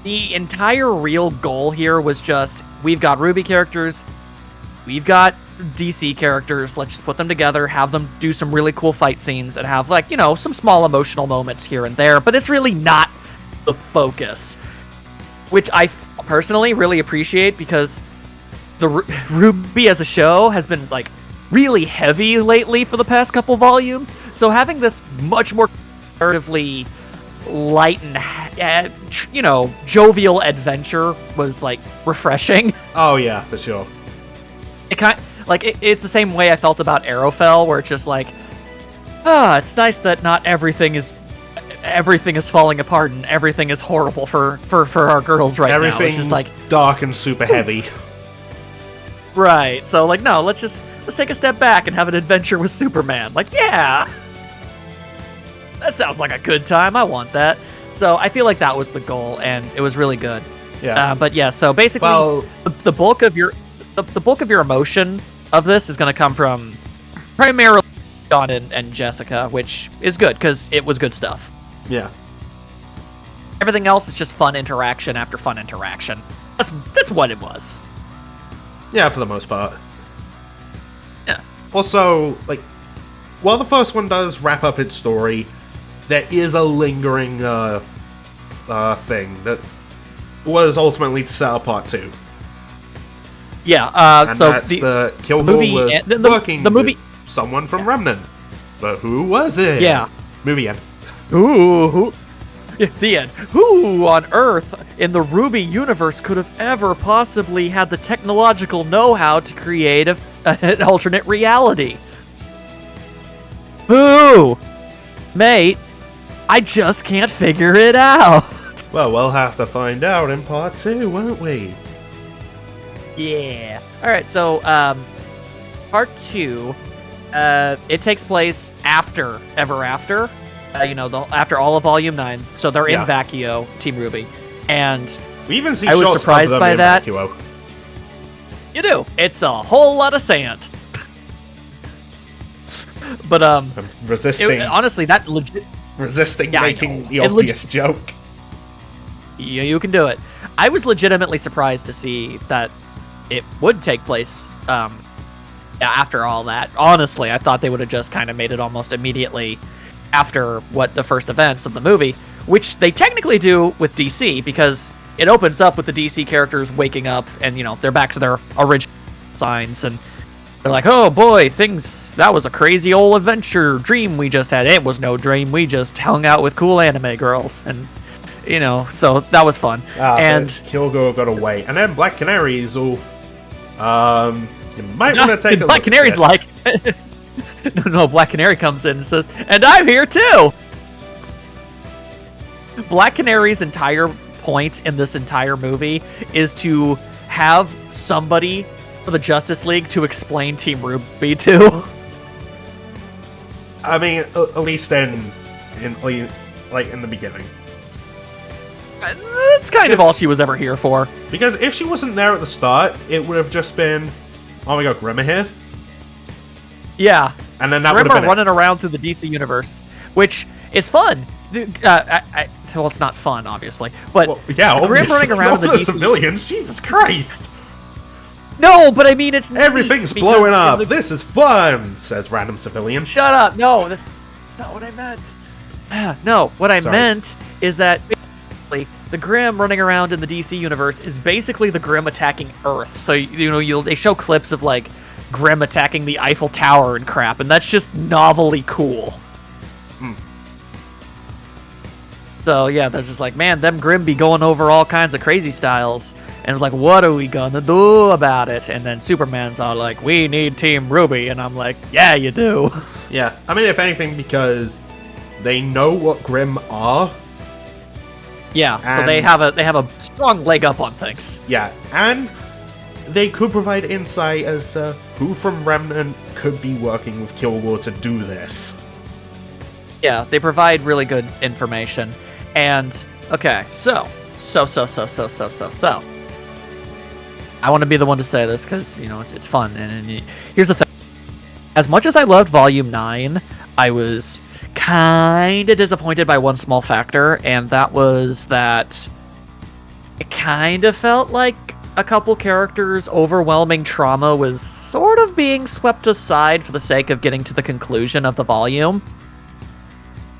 the entire real goal here was just, we've got RWBY characters, we've got DC characters, let's just put them together, have them do some really cool fight scenes, and have, like, you know, some small emotional moments here and there, but it's really not the focus. Which I personally really appreciate, because the RWBY as a show has been, like, really heavy lately for the past couple volumes, so having this much more comparatively light and, you know, jovial adventure was, like, refreshing. Oh, yeah, for sure. It's the same way I felt about Arrowfell, where it's just like, it's nice that not everything is falling apart and everything is horrible for our girls right now. It's Everything's just like, dark and super heavy. right, so, like, no, let's take a step back and have an adventure with Superman. Like, yeah! That sounds like a good time, I want that. So I feel like that was the goal, and it was really good. Yeah. But yeah, so basically, Well- the bulk of your emotion of this is going to come from primarily John and Jessica, which is good, because it was good stuff. Yeah. Everything else is just fun interaction after fun interaction. That's what it was. Yeah, for the most part. Yeah. Also, like, while the first one does wrap up its story, there is a lingering thing that was ultimately to set up part 2. Yeah. And So that's the Kilgore movie, was working with someone from Remnant. But who was it? Yeah. Movie end. Ooh. The end. Who on Earth in the RWBY universe could have ever possibly had the technological know-how to create an alternate reality? Who? Mate, I just can't figure it out. Well, we'll have to find out in part 2, won't we? Yeah. Alright, so, part 2, it takes place after Ever After. After all of Volume 9. So they're in Vacuo, Team RWBY. And we even see I was shots surprised of them by in that. Vacuo. You do. It's a whole lot of sand. But, resisting. honestly, that legit... Resisting Yeah, making the obvious joke. Yeah, you can do it. I was legitimately surprised to see that it would take place after all that. Honestly, I thought they would have just kind of made it almost immediately after what the first events of the movie, which they technically do with DC, because it opens up with the DC characters waking up and, they're back to their original signs, and they're like, oh boy, that was a crazy old adventure dream we just had. It was no dream, we just hung out with cool anime girls, and, so that was fun. And Kilgore got away, and then Black Canary's all, you might want to take a Black look Canary's at this. like... No, Black Canary comes in and says, and I'm here too! Black Canary's entire point in this entire movie is to have somebody for the Justice League to explain Team RWBY to. I mean, at least in the beginning. That's kind of all she was ever here for. Because if she wasn't there at the start, it would have just been, oh my god, Grimm are here? Yeah. And then that would have been running around through the DC universe, which is fun. Well, it's not fun, obviously, but Grimm running around the DC civilians. Jesus Christ! No, but I mean, it's everything's blowing up. This is fun, says random civilian. Shut up! No, that's not what I meant. No, what I meant is that basically the Grimm running around in the DC universe is basically the Grimm attacking Earth. So they show clips of like Grimm attacking the Eiffel Tower and crap, and that's just novelly cool. So yeah, that's just like, man, them Grimm be going over all kinds of crazy styles, and it's like, what are we gonna do about it? And then Superman's all like, we need Team RWBY, and I'm like, yeah, you do. Yeah, I mean, if anything, because they know what Grimm are. Yeah, so they have a strong leg up on things. Yeah, and they could provide insight as to who from Remnant could be working with Kilgore to do this. Yeah, they provide really good information. And, okay, so. I want to be the one to say this because, it's fun. And here's the thing. As much as I loved Volume 9, I was kind of disappointed by one small factor, and that was that it kind of felt like a couple characters' overwhelming trauma was sort of being swept aside for the sake of getting to the conclusion of the volume.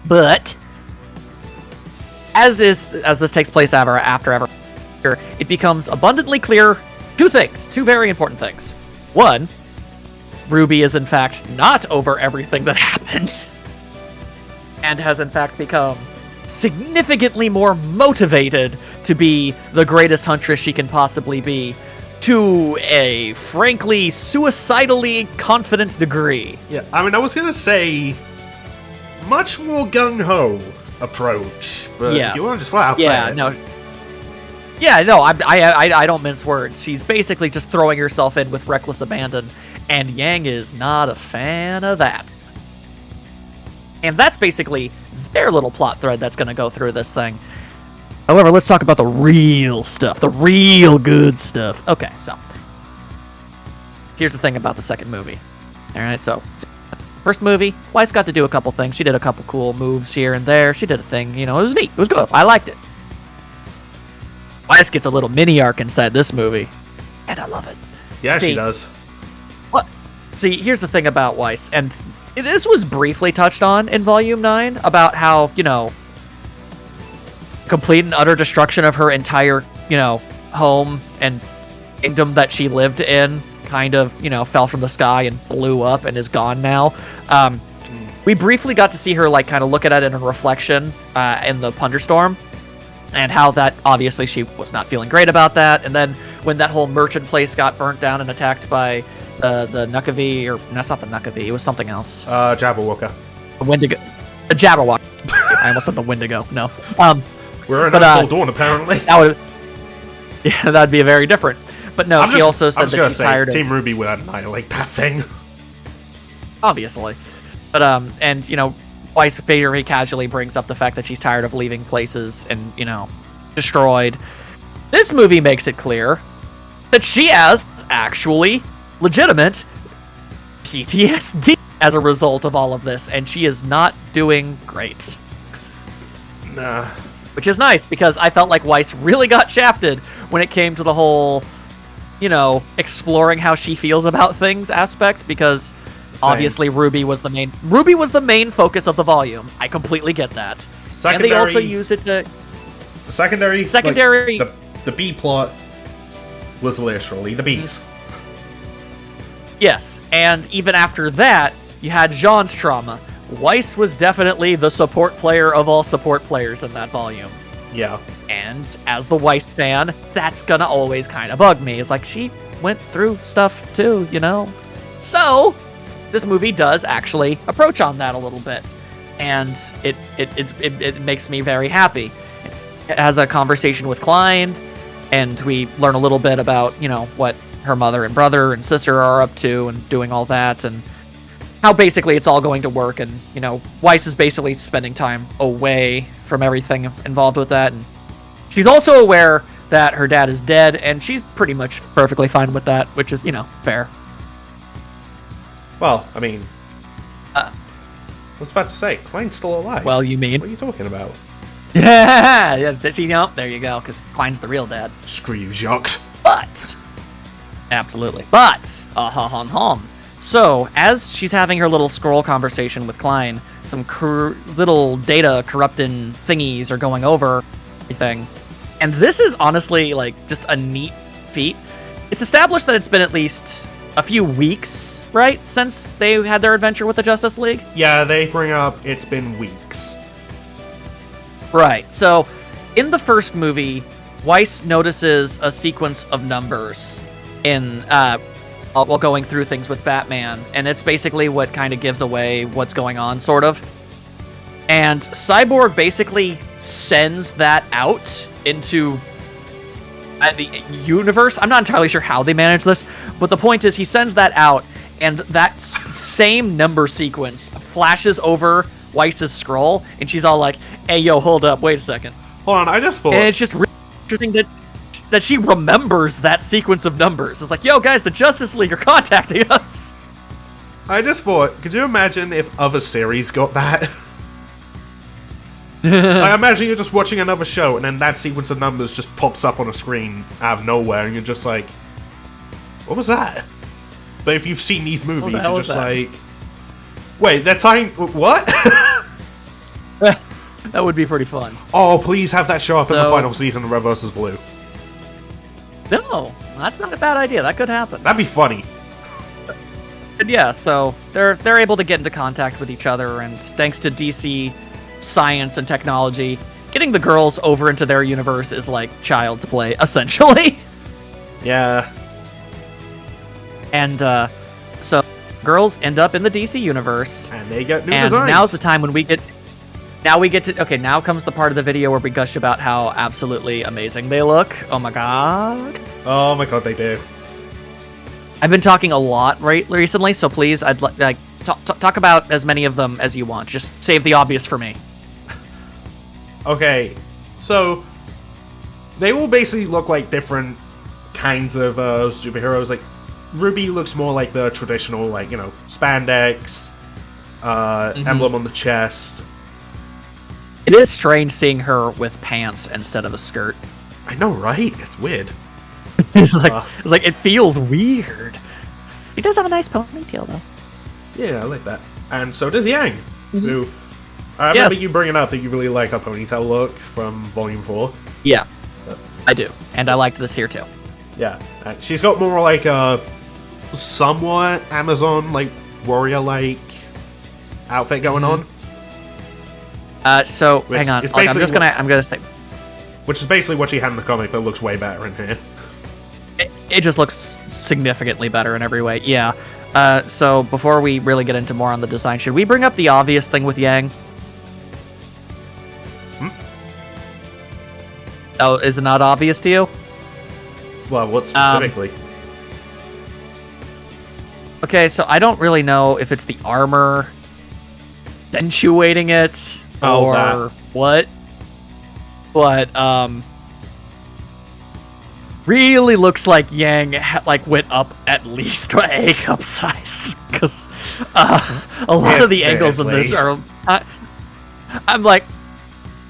But as this takes place after it becomes abundantly clear two very important things. One, RWBY is in fact not over everything that happened, and has in fact become significantly more motivated to be the greatest huntress she can possibly be, to a frankly suicidally confident degree. Yeah, I mean, I was gonna say much more gung-ho approach, but if you want to just flat out say it. I don't mince words. She's basically just throwing herself in with reckless abandon, and Yang is not a fan of that. And that's basically their little plot thread that's going to go through this thing. However, let's talk about the real stuff, the real good stuff. Okay, so here's the thing about the second movie. All right, so first movie, Weiss got to do a couple things. She did a couple cool moves here and there. She did a thing, it was neat. It was good. I liked it. Weiss gets a little mini arc inside this movie, and I love it. Yeah, she does. What? See, here's the thing about Weiss, and this was briefly touched on in Volume 9, about how, complete and utter destruction of her entire, home and kingdom that she lived in kind of, fell from the sky and blew up and is gone now. We briefly got to see her, like, kind of look at it in a reflection in the Punderstorm, and how that, obviously, she was not feeling great about that. And then when that whole merchant place got burnt down and attacked by the Nukavi, or that's not the Nukavi, it was something else. Jabberwocker. The Wendigo. The Jabberwock. I almost said the Wendigo. No. We're in Until Dawn, apparently. That'd be very different. But no, she also said that she's tired of... Team RWBY would annihilate that thing. Obviously. But, and, Weiss very casually brings up the fact that she's tired of leaving places and, destroyed. This movie makes it clear that she has actually legitimate PTSD as a result of all of this, and she is not doing great. Nah. Which is nice, because I felt like Weiss really got shafted when it came to the whole, exploring how she feels about things aspect, because... Same. Obviously, RWBY was the main focus of the volume. I completely get that. And they also used it to... Secondary... Like, the B plot was literally the bees. Yes, and even after that, you had Jean's trauma. Weiss was definitely the support player of all support players in that volume. Yeah. And as the Weiss fan, that's gonna always kind of bug me. It's like, she went through stuff too, So... this movie does actually approach on that a little bit, and it makes me very happy. It has a conversation with Klein, and we learn a little bit about, what her mother and brother and sister are up to and doing all that, and how basically it's all going to work, and, Weiss is basically spending time away from everything involved with that, and she's also aware that her dad is dead, and she's pretty much perfectly fine with that, which is, fair. Well, I mean... I was about to say, Klein's still alive. Well, you mean? What are you talking about? Yeah, there you go, because Klein's the real dad. Screw you, Jacques. But... absolutely. But... So, as she's having her little scroll conversation with Klein, some little data corrupting thingies are going over everything. And this is honestly, just a neat feat. It's established that it's been at least a few weeks, right, since they had their adventure with the Justice League? Yeah, they bring up it's been weeks. Right, so in the first movie, Weiss notices a sequence of numbers while going through things with Batman, and it's basically what kind of gives away what's going on, sort of. And Cyborg basically sends that out into the universe. I'm not entirely sure how they manage this, but the point is he sends that out, and that same number sequence flashes over Weiss's scroll, and she's all like, hey, yo, hold up, wait a second. Hold on, I just thought... And it's just really interesting that she remembers that sequence of numbers. It's like, yo, guys, the Justice League are contacting us. I just thought, could you imagine if other series got that? I imagine you're just watching another show, and then that sequence of numbers just pops up on a screen out of nowhere, and you're just like, what was that? But if you've seen these movies, you're just like, wait, they're tying... what? That would be pretty fun. Oh, please have that show up in the final season of Red vs. Blue. No, that's not a bad idea. That could happen. That'd be funny. But yeah, so they're able to get into contact with each other, and thanks to DC science and technology, getting the girls over into their universe is like child's play, essentially. Yeah. And so girls end up in the DC universe, and they get new and designs. Now's the time when we get to okay, now comes the part of the video where we gush about how absolutely amazing they look. Oh my god, they do. I've been talking a lot recently, so please, I'd like talk about as many of them as you want. Just save the obvious for me. Okay, so they will basically look like different kinds of superheroes. Like RWBY looks more like the traditional, like, spandex, emblem on the chest. It is strange seeing her with pants instead of a skirt. I know, right? It's weird. It's like it feels weird. He does have a nice ponytail, though. Yeah, I like that. And so does Yang, who... I remember you bringing up that you really like her ponytail look from Volume 4. Yeah, I do. And I liked this here, too. Yeah, she's got more like a somewhat Amazon like warrior like outfit going on. So hang on, I'm gonna say, which is basically what she had in the comic, but looks way better in here. It just looks significantly better in every way. Yeah. So before we really get into more on the design, should we bring up the obvious thing with Yang? Oh, is it not obvious to you? Well, what specifically? Okay, so I don't really know if it's the armor accentuating it or what, but really looks like Yang went up at least a cup size, because a lot of the angles in this are. I'm like,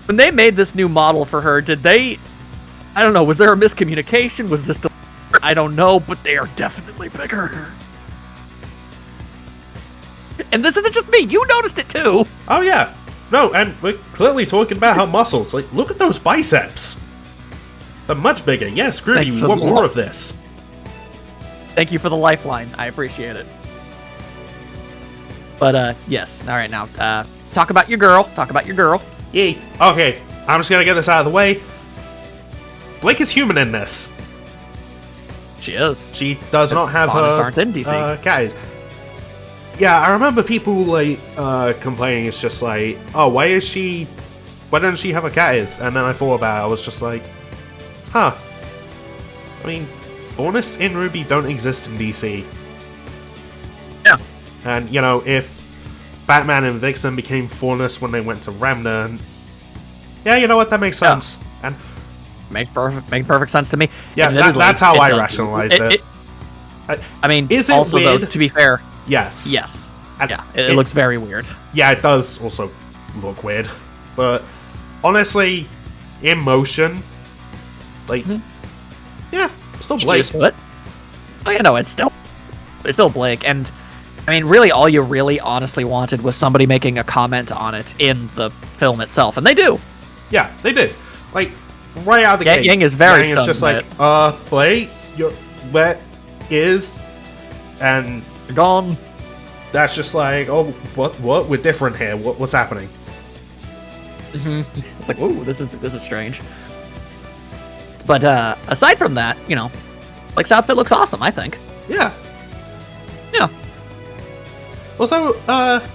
when they made this new model for her, did they? I don't know. Was there a miscommunication? Was this? I don't know, but they are definitely bigger. And this isn't just me. You noticed it too. Oh yeah. No, and we're clearly talking about her muscles. Like, look at those biceps. They're much bigger. Yes, Groovy, we want more of this. Thank you for the lifeline. I appreciate it. But, yes. All right, now, talk about your girl. Yay. Okay, I'm just gonna get this out of the way. Blake is human in this. She is. She does not have her aren't in DC. guys. Yeah, I remember people, like, complaining. It's just like, oh, why doesn't she have a cat? And then I thought about it. I was just like, huh. I mean, Faunus and Ruby don't exist in DC. Yeah. And, you know, if Batman and Vixen became Faunus when they went to Remnant, yeah, you know what? That makes sense. And makes perfect sense to me. Yeah, that's how I rationalized it. I mean, is it also, weird? Though, to be fair... Yes. Yeah, it looks very weird. Yeah, it does also look weird. But honestly, in motion, like, yeah, still Blake. Oh, yeah, no, it's still Blake. And, I mean, really, all you really honestly wanted was somebody making a comment on it in the film itself. And they do. Yeah, they did. Like, right out of the gate. Yang is very stunned. It's just like, Blake, where is... And... Gone. That's just like, oh, what? We're different here. What's happening? It's like, ooh, this is strange. But aside from that, you know, Blake's outfit looks awesome, I think. Yeah. Also,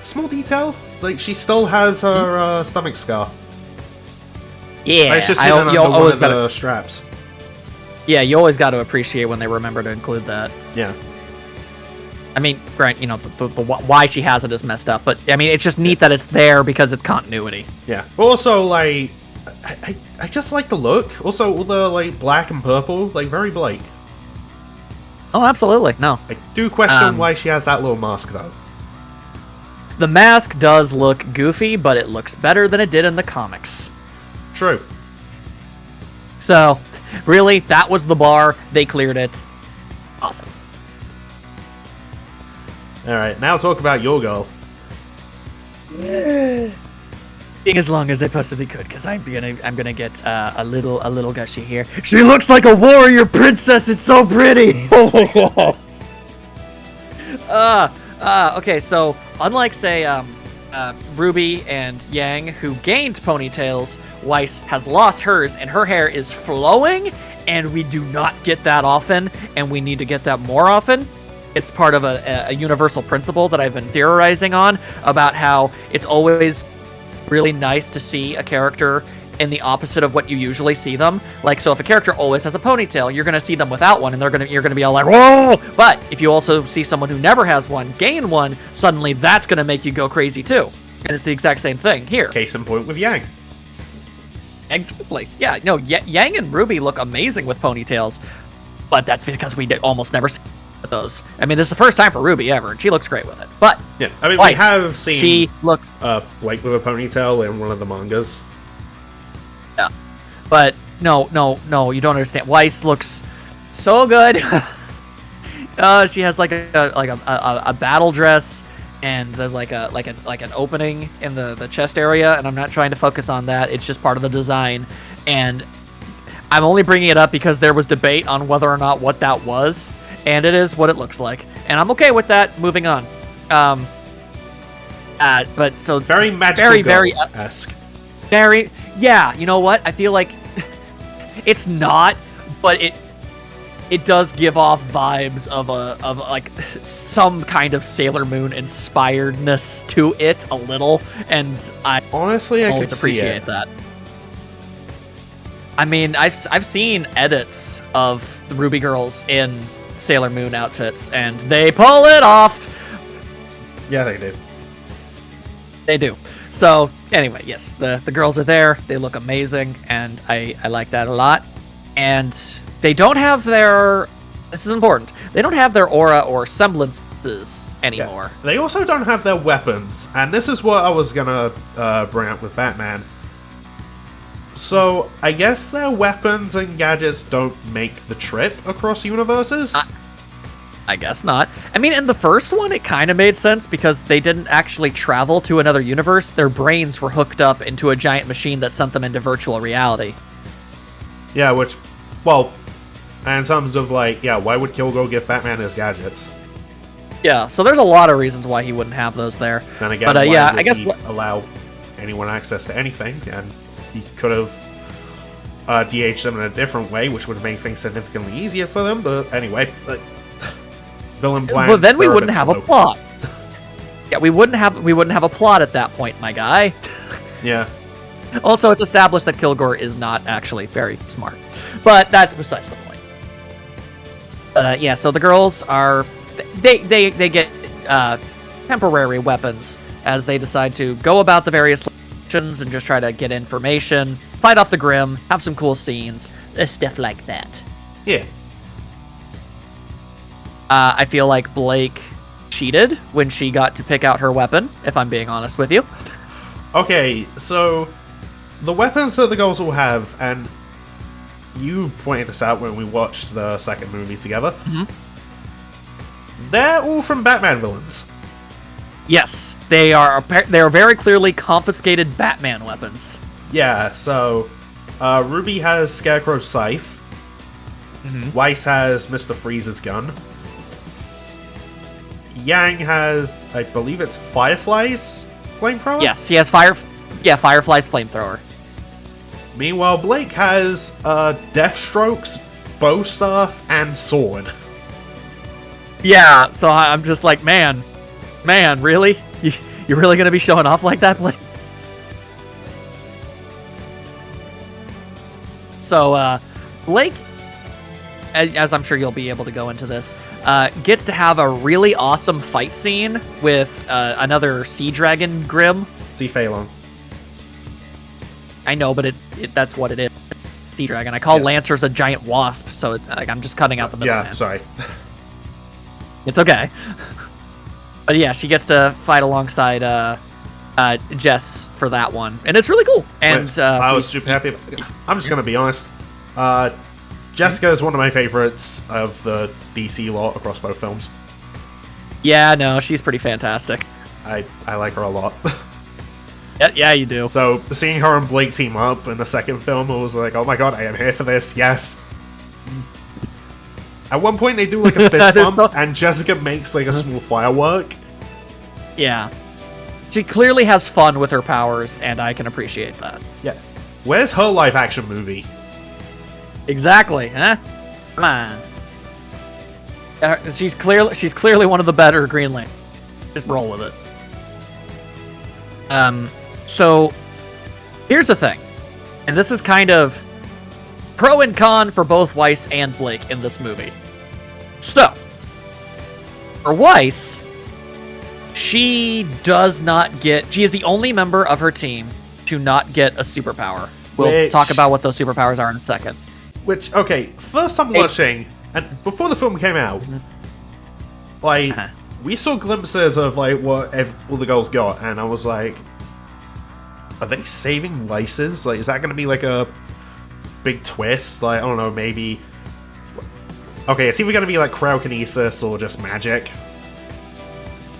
small detail, like she still has her stomach scar. Yeah, it's just hidden under one of the straps. Yeah, you always got to appreciate when they remember to include that. Yeah. I mean, Grant, you know, the why she has it is messed up, but I mean, it's just neat that it's there because it's continuity. Yeah. Also, like, I just like the look. Also, all the like black and purple, like very Blake. Oh, absolutely. No. I do question why she has that little mask though. The mask does look goofy, but it looks better than it did in the comics. True. So, really, that was the bar. They cleared it. Awesome. Alright, now talk about your girl. Being as long as I possibly could, because I'm gonna get a little gushy here. She looks like a warrior princess. It's so pretty. Oh my god. Okay, so unlike say Ruby and Yang, who gained ponytails, Weiss has lost hers, and her hair is flowing, and we do not get that often, and we need to get that more often. It's part of a universal principle that I've been theorizing on about how it's always really nice to see a character in the opposite of what you usually see them. Like, so if a character always has a ponytail, you're gonna see them without one, and you're gonna be all like, whoa! But if you also see someone who never has one gain one, suddenly that's gonna make you go crazy too. And it's the exact same thing here. Case in point with Yang. Exactly. Yeah. No. Yang and Ruby look amazing with ponytails, but that's because we almost never see those. I mean, this is the first time for Ruby ever, and she looks great with it. But yeah, I mean, Weiss, we have seen she looks Blake with a ponytail in one of the mangas. Yeah, but no, you don't understand. Weiss looks so good. She has like a battle dress, and there's like an opening in the chest area, and I'm not trying to focus on that. It's just part of the design, and I'm only bringing it up because there was debate on whether or not what that was, and it is what it looks like, and I'm okay with that. Moving on. But so very magical, very esque. Very, yeah. You know what? I feel like it's not, but it does give off vibes of like some kind of Sailor Moon inspiredness to it a little, and I honestly always appreciate that. I mean, I've seen edits of the Ruby girls in Sailor Moon outfits, and they pull it off. Yeah, they do. They do. So anyway, yes, the girls are there. They look amazing, and I like that a lot. And they don't have their... This is important. They don't have their aura or semblances anymore. Yeah. They also don't have their weapons, and this is what I was gonna bring up with Batman. So, I guess their weapons and gadgets don't make the trip across universes? I guess not. I mean, in the first one, it kind of made sense because they didn't actually travel to another universe. Their brains were hooked up into a giant machine that sent them into virtual reality. Yeah, which, well, in terms of, like, yeah, why would Kilgore give Batman his gadgets? Yeah, so there's a lot of reasons why he wouldn't have those there. Then again, but, why I guess he allow anyone access to anything? And he could have DH'd them in a different way, which would have made things significantly easier for them. But anyway, villain plans. But then we wouldn't have a plot. Yeah, we wouldn't have a plot at that point, my guy. Yeah. Also, it's established that Kilgore is not actually very smart, but that's besides the point. Yeah, so the girls are they get temporary weapons as they decide to go about the various locations and just try to get information, fight off the Grimm, have some cool scenes, stuff like that. Yeah. I feel like Blake cheated when she got to pick out her weapon, if I'm being honest with you. Okay, so the weapons that the girls will have, and you pointed this out when we watched the second movie together, they're all from Batman villains. Yes, they are very clearly confiscated Batman weapons. Yeah, so Ruby has Scarecrow's scythe. Weiss has Mr. Freeze's gun. Yang has, I believe it's Firefly's flamethrower? Yes, he has Firefly's flamethrower. Meanwhile, Blake has Deathstroke's bow staff and sword. Yeah, so I'm just like, man, really? You're really gonna be showing off like that, Blake? So, Blake, as I'm sure you'll be able to go into this, gets to have a really awesome fight scene with another Sea Dragon Grimm. Sea Phalon. I know, but that's what it is. Sea Dragon. I call Lancers a giant wasp, so I'm just cutting out the middle. Yeah, sorry. It's okay. But yeah, she gets to fight alongside Jess for that one, and it's really cool. And I was super happy. I'm just gonna be honest. Jessica is one of my favorites of the DC lot across both films. Yeah, no, she's pretty fantastic. I like her a lot. Yeah, you do. So seeing her and Blake team up in the second film, I was like, oh my god, I am here for this. Yes. At one point, they do like a fist bump, and Jessica makes like a small firework. Yeah. She clearly has fun with her powers, and I can appreciate that. Yeah. Where's her live action movie? Exactly, huh? Come on. She's clearly one of the better Green Lanterns. Just roll with it. So here's the thing, and this is kind of pro and con for both Weiss and Blake in this movie. So, for Weiss, she is the only member of her team to not get a superpower. We'll talk about what those superpowers are in a second. Which, okay, first I'm watching, and before the film came out, like, we saw glimpses of, like, what all the girls got, and I was like, are they saving Weiss's? Like, is that going to be, like, a big twist? Like, I don't know, maybe... Okay, it's either going to be, like, cryokinesis or just magic.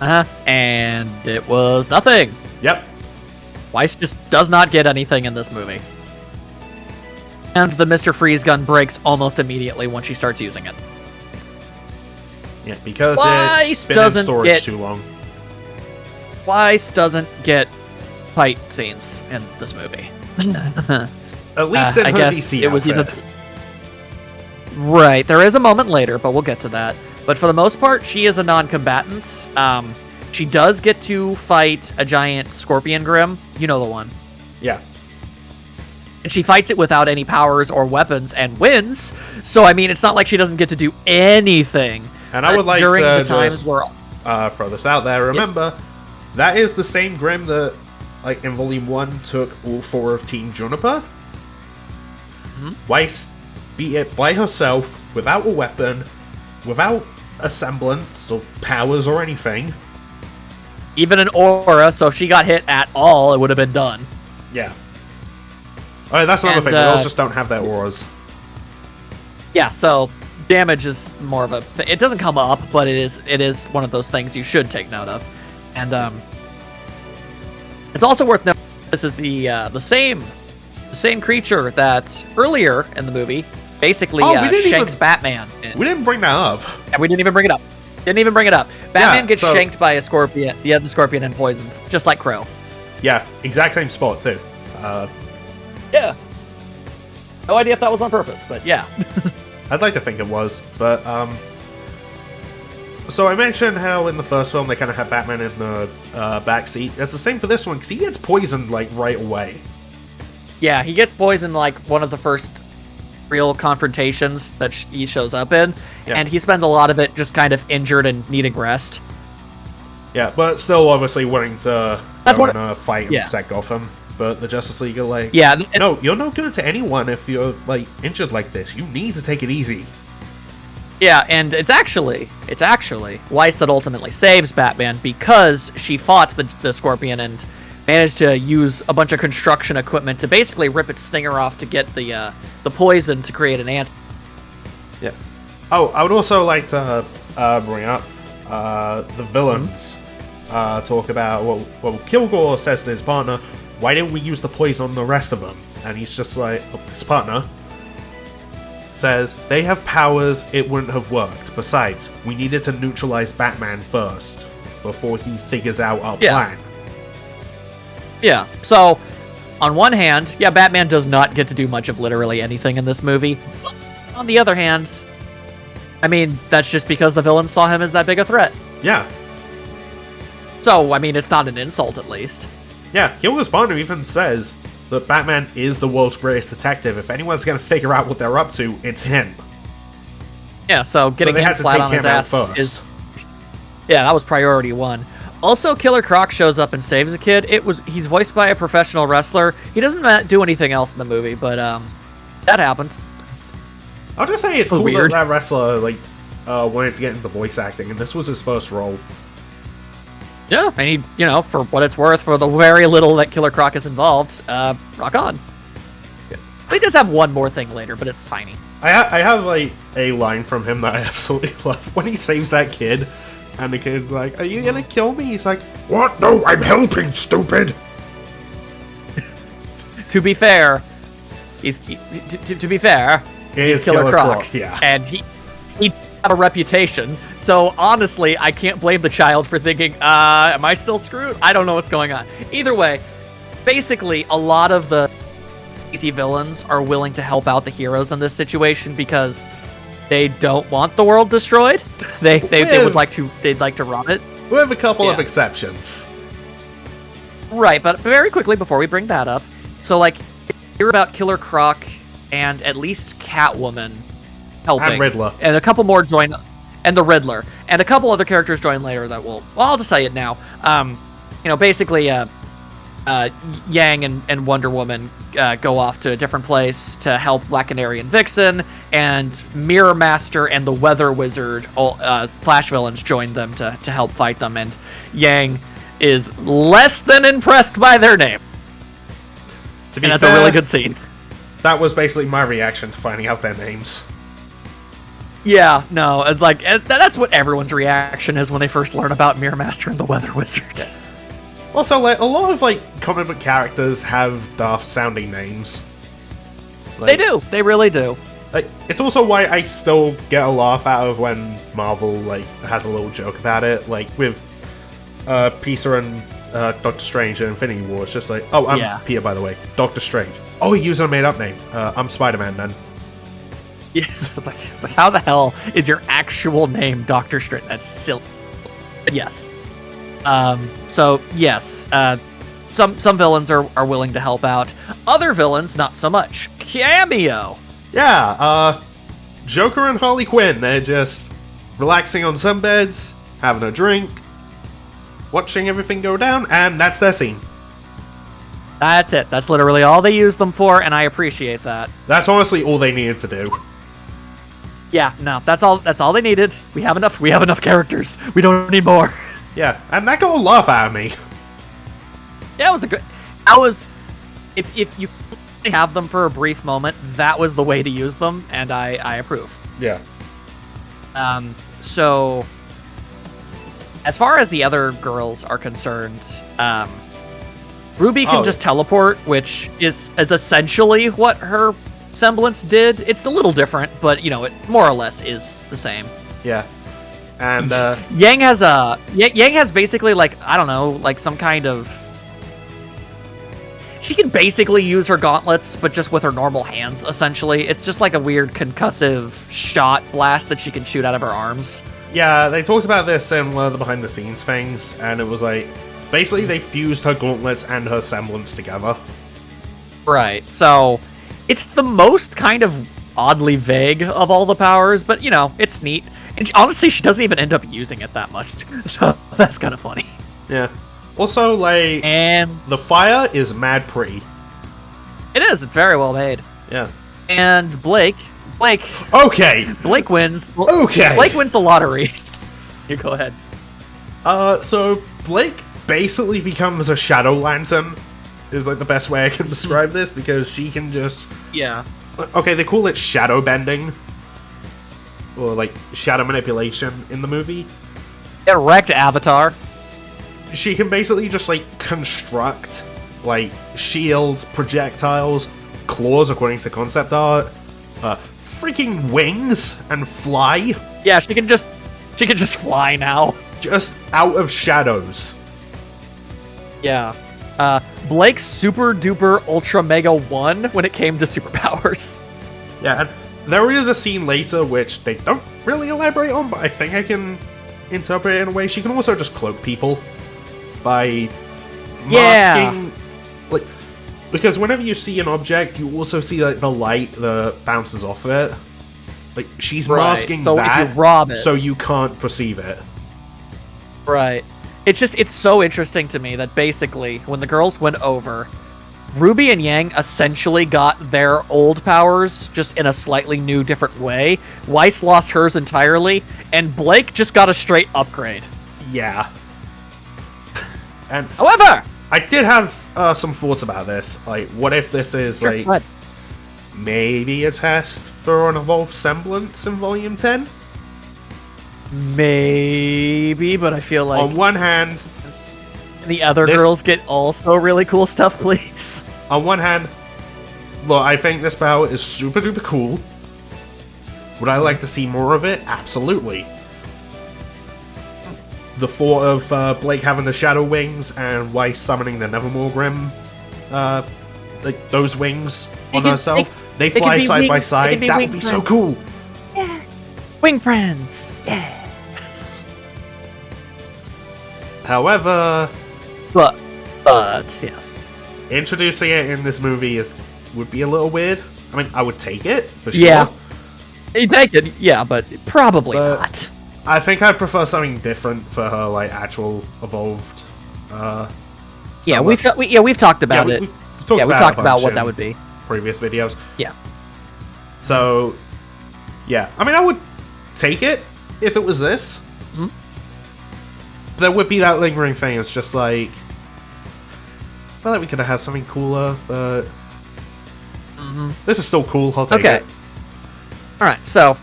And it was nothing. Yep. Weiss just does not get anything in this movie. And the Mr. Freeze gun breaks almost immediately when she starts using it. Yeah, because Weiss it's been in storage too long. Weiss doesn't get fight scenes in this movie. At least in I her guess DC it was outfit. Right, there is a moment later, but we'll get to that. But for the most part, she is a non-combatant. She does get to fight a giant scorpion grim. You know the one. Yeah. And she fights it without any powers or weapons and wins. So, I mean, it's not like she doesn't get to do anything. And I would like during to the times just where... throw this out there. Remember, that is the same Grim that, like, in Volume 1 took all 4 of Team Juniper. Mm-hmm. Weiss beat it by herself, without a weapon, without a semblance of powers or anything. Even an aura, so if she got hit at all, it would have been done. Yeah. Oh, that's another thing. Girls just don't have their auras. Yeah, so damage is more of a... It doesn't come up, but it is one of those things you should take note of. And it's also worth noting this is the same creature that earlier in the movie basically shanks Batman. We didn't bring that up. And we didn't even bring it up. Batman gets so, shanked by a scorpion, the other scorpion, and poisoned, just like Crow. Yeah, exact same spot too. Yeah. No idea if that was on purpose, but yeah. I'd like to think it was, but so I mentioned how in the first film they kind of had Batman in the back seat. That's the same for this one because he gets poisoned like right away. Yeah, he gets poisoned like one of the first real confrontations that he shows up in, and he spends a lot of it just kind of injured and needing rest. Yeah, but still obviously willing to go in a fight and protect Gotham. But the Justice League are like, no, you're not good to anyone if you're like injured like this. You need to take it easy. Yeah, and it's actually Weiss that ultimately saves Batman because she fought the Scorpion and managed to use a bunch of construction equipment to basically rip its stinger off to get the poison to create an ant. Yeah. Oh, I would also like to bring up the villains. Talk about well, Kilgore says to his partner, "Why didn't we use the poison on the rest of them?" And he's just like, his partner says, "They have powers, it wouldn't have worked. Besides, we needed to neutralize Batman first before he figures out our plan." Yeah, so on one hand, Batman does not get to do much of literally anything in this movie. On the other hand, I mean, that's just because the villains saw him as that big a threat. Yeah. So, I mean, it's not an insult at least. Yeah, Kilgore's partner even says that Batman is the world's greatest detective. If anyone's going to figure out what they're up to, it's him. Yeah, so getting him flat on his ass is... Yeah, that was priority one. Also, Killer Croc shows up and saves a kid. He's voiced by a professional wrestler. He doesn't do anything else in the movie, but that happened. I'll just say it's cool that that wrestler wanted to get into voice acting, and this was his first role. Yeah, and he, for what it's worth, for the very little that Killer Croc is involved, rock on. Yeah. He does have one more thing later, but it's tiny. I have a line from him that I absolutely love when he saves that kid. And the kid's like, "Are you gonna kill me?" He's like, "What? No, I'm helping, stupid." To be fair, he's Killer Croc. Yeah. And he have a reputation. So honestly, I can't blame the child for thinking, am I still screwed? I don't know what's going on. Either way, basically, a lot of the DC villains are willing to help out the heroes in this situation because they don't want the world destroyed. They'd like to run it. We have a couple of exceptions. Right, but very quickly before we bring that up, so hear about Killer Croc and at least Catwoman helping. And Riddler. And a couple more join, and the Riddler. And a couple other characters join later that I'll just say it now. Basically, Yang and Wonder Woman go off to a different place to help Black Canary and Vixen, and Mirror Master and the Weather Wizard, Flash villains, join them to help fight them, and Yang is less than impressed by their name. To be and that's fair, a really good scene. That was basically my reaction to finding out their names. Yeah, no, that's what everyone's reaction is when they first learn about Mirror Master and the Weather Wizard. Also, a lot of comic book characters have daft sounding names. They do. They really do. Like, it's also why I still get a laugh out of when Marvel like has a little joke about it, like with Peter and Doctor Strange in Infinity War. It's just like, oh, I'm Peter, by the way. Doctor Strange. Oh, he used a made-up name. I'm Spider-Man then. Yeah, it's like, how the hell is your actual name Doctor Strange? That's silly. But yes. So yes, some villains are willing to help out. Other villains, not so much. Cameo. Yeah, Joker and Harley Quinn, they're just relaxing on some beds, having a drink, watching everything go down, and that's their scene. That's it. That's literally all they use them for, and I appreciate that. That's honestly all they needed to do. Yeah, no, that's all they needed. We have enough characters. We don't need more. Yeah, and that got a laugh out of me. Yeah, that was if you have them for a brief moment, that was the way to use them, and I approve. Yeah. So as far as the other girls are concerned, Ruby can just teleport, which is essentially what her semblance did. It's a little different, but it more or less is the same. Yeah. And Yang has basically some kind of. She can basically use her gauntlets, but just with her normal hands, essentially. It's just like a weird concussive shot blast that she can shoot out of her arms. Yeah, they talked about this in one of the behind-the-scenes things, and it was like, basically they fused her gauntlets and her semblance together. Right, so it's the most kind of oddly vague of all the powers, but, it's neat. And honestly, she doesn't even end up using it that much, so that's kind of funny. Yeah. Also, and the fire is mad pretty. It is. It's very well made. Yeah. And Blake. Okay. Blake wins. Okay. Blake wins the lottery. You go ahead. So Blake basically becomes a shadow lantern, is like the best way I can describe this, because she can just... Yeah. Okay, they call it shadow bending. Or like shadow manipulation in the movie. Erect Avatar. She can basically just construct shields, projectiles, claws according to concept art, freaking wings, and fly. Yeah, she can just fly now. Just out of shadows. Yeah. Blake's super duper ultra mega won when it came to superpowers. Yeah, and there is a scene later which they don't really elaborate on, but I think I can interpret it in a way. She can also just cloak people by masking, because whenever you see an object, you also see the light that bounces off of it. Like, she's masking so that, if you rob it, so you can't perceive it. Right. It's so interesting to me that basically, when the girls went over, Ruby and Yang essentially got their old powers just in a slightly new, different way. Weiss lost hers entirely, and Blake just got a straight upgrade. Yeah. And however, I did have some thoughts about this. Like, what if this is maybe a test for an evolved semblance in Volume 10? Maybe, but I feel like on one hand, the other girls get also really cool stuff, please. On one hand, look, I think this power is super duper cool. Would I like to see more of it? Absolutely. The thought of Blake having the shadow wings and Weiss summoning the Nevermore Grim, those wings on herself, they fly side by side. That would be so cool. Yeah, wing friends. Yeah. However, but yes, introducing it in this movie would be a little weird. I mean, I would take it for sure. Yeah, you take it. Yeah, but probably not. I think I'd prefer something different for her, actual evolved. We've talked about it. We've talked about what that would be. Previous videos. Yeah. So, yeah, I mean, I would take it if it was this. Mm-hmm. There would be that lingering thing. It's just like, I feel like we could have had something cooler, but this is still cool. I'll take it. All right. So,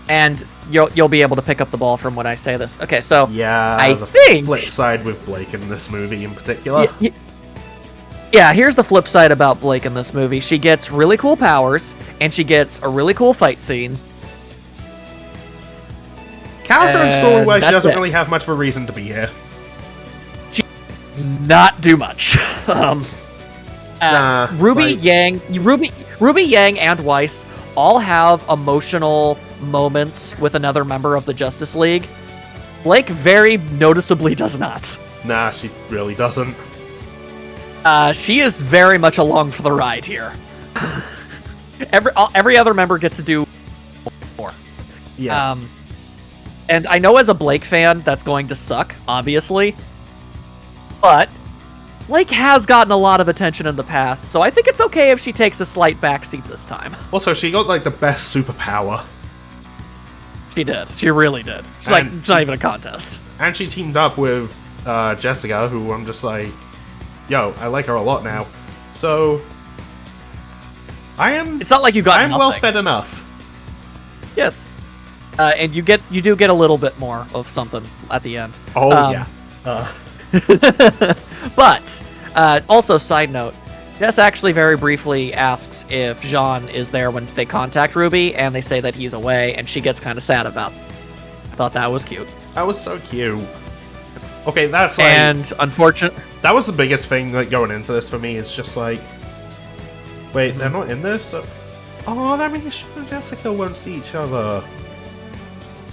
and you'll be able to pick up the ball from when I say this. Okay. So yeah, I think flip side with Blake in this movie in particular. Yeah, here's the flip side about Blake in this movie. She gets really cool powers, and she gets a really cool fight scene. Character and story-wise, she that's doesn't it. really have much of a reason to be here. She does not do much. Ruby, Yang, and Weiss all have emotional moments with another member of the Justice League. Blake very noticeably does not. Nah, she really doesn't. She is very much along for the ride here. Every other member gets to do more. Yeah. And I know as a Blake fan, that's going to suck, obviously. But Blake has gotten a lot of attention in the past, so I think it's okay if she takes a slight backseat this time. Also, she got, like, the best superpower. She did. She really did. It's not even a contest. And she teamed up with Jessica, who I'm just like, yo, I like her a lot now. So, It's not like you got nothing. well fed enough. Yes. And you do get a little bit more of something at the end. Oh, yeah. But, also, side note, Jess actually very briefly asks if Jean is there when they contact Ruby, and they say that he's away, and she gets kind of sad about it. I thought that was cute. That was so cute. Okay, that's like... And, unfortunate... That was the biggest thing, like, going into this for me. It's just like... Wait, they're not in this? So... Oh, that means she and Jessica won't see each other.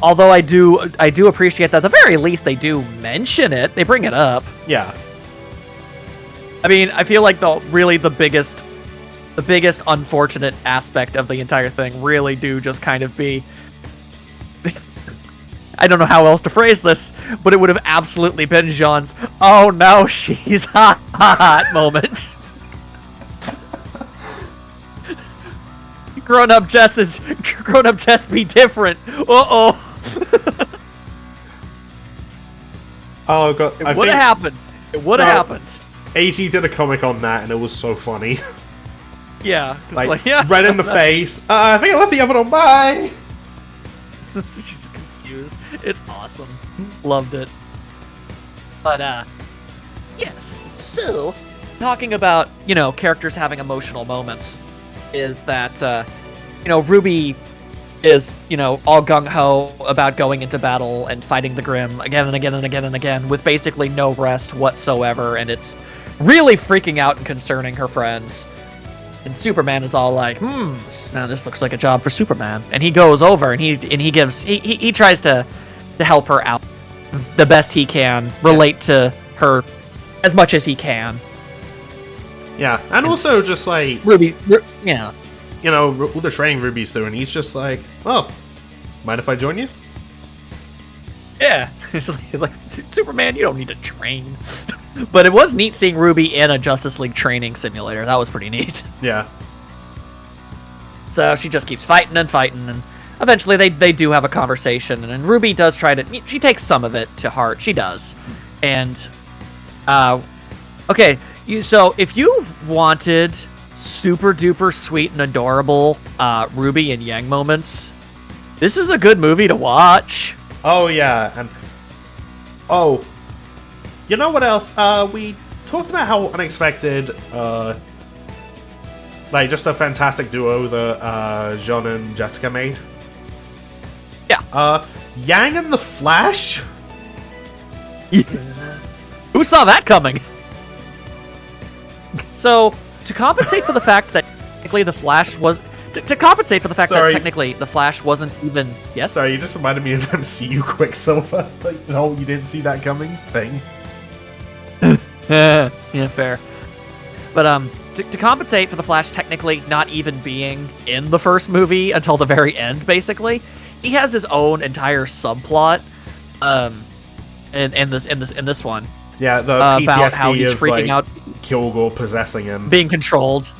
Although I do appreciate that at the very least they do mention it. They bring it up. Yeah. I mean, I feel like the biggest unfortunate aspect of the entire thing really do just kind of be I don't know how else to phrase this, but it would have absolutely been Jean's "oh no, she's hot" moment. Grown up Jess be different. Uh-oh. Oh god, It would have happened. It would have happened. AG did a comic on that, and it was so funny. Yeah. Like, yeah. red in the face. I think I left the oven on. Bye. She's confused. It's awesome. Loved it. But, yes. So, talking about, characters having emotional moments is that, Ruby is, all gung-ho about going into battle and fighting the Grimm again and again and again and again with basically no rest whatsoever, and it's really freaking out and concerning her friends. And Superman is all like, now this looks like a job for Superman. And he goes over and he tries to help her out the best he can, relate to her as much as he can. Yeah, and also just like Ruby, yeah. All the training Ruby's doing, he's just like, oh, mind if I join you? Yeah. It's like, Superman, you don't need to train. But it was neat seeing Ruby in a Justice League training simulator. That was pretty neat. Yeah. So she just keeps fighting, and eventually they do have a conversation, and Ruby does she takes some of it to heart. She does. And, okay, so if you wanted super duper sweet and adorable Ruby and Yang moments, this is a good movie to watch. Oh, yeah, and... Oh, you know what else? We talked about how unexpected, just a fantastic duo that Jean and Jessica made. Yeah. Yang and the Flash? Who saw that coming? So, to compensate for the fact that technically the Flash was... To compensate for the fact that technically the Flash wasn't even... Yes? Sorry, you just reminded me of MCU Quicksilver. Like, no, you didn't see that coming thing. Yeah, fair. But, to compensate for the Flash technically not even being in the first movie until the very end, basically, he has his own entire subplot, in this one. Yeah, the PTSD about how he's of, freaking out, Kilgore possessing him. being controlled.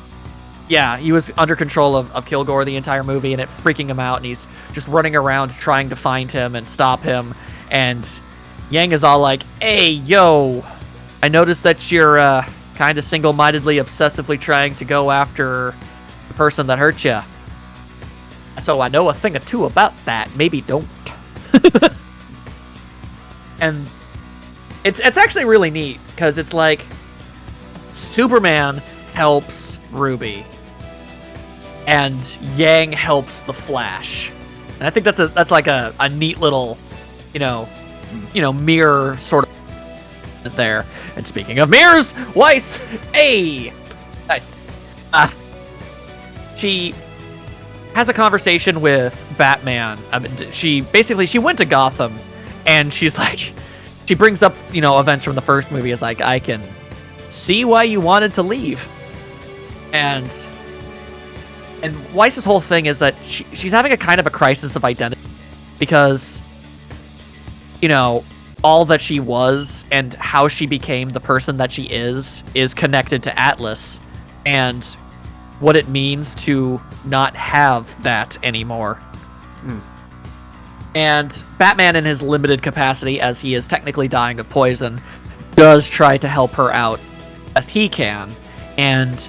Yeah, he was under control of Kilgore the entire movie, and it freaking him out, and he's just running around trying to find him and stop him, and Yang is all like, hey, yo, I noticed that you're, kind of single-mindedly, obsessively trying to go after the person that hurt you. So I know a thing or two about that. Maybe don't. And it's actually really neat, because it's like, Superman helps Ruby, and Yang helps the Flash. And I think that's like a neat little, mirror sort of there. And speaking of mirrors, Weiss, hey, nice. She has a conversation with Batman. She went to Gotham, and she's like, she brings up events from the first movie. Is like, I can see why you wanted to leave, and Weiss's whole thing is that she's having a kind of a crisis of identity, because all that she was and how she became the person that she is connected to Atlas, and what it means to not have that anymore. And Batman, in his limited capacity, as he is technically dying of poison, does try to help her out as he can. And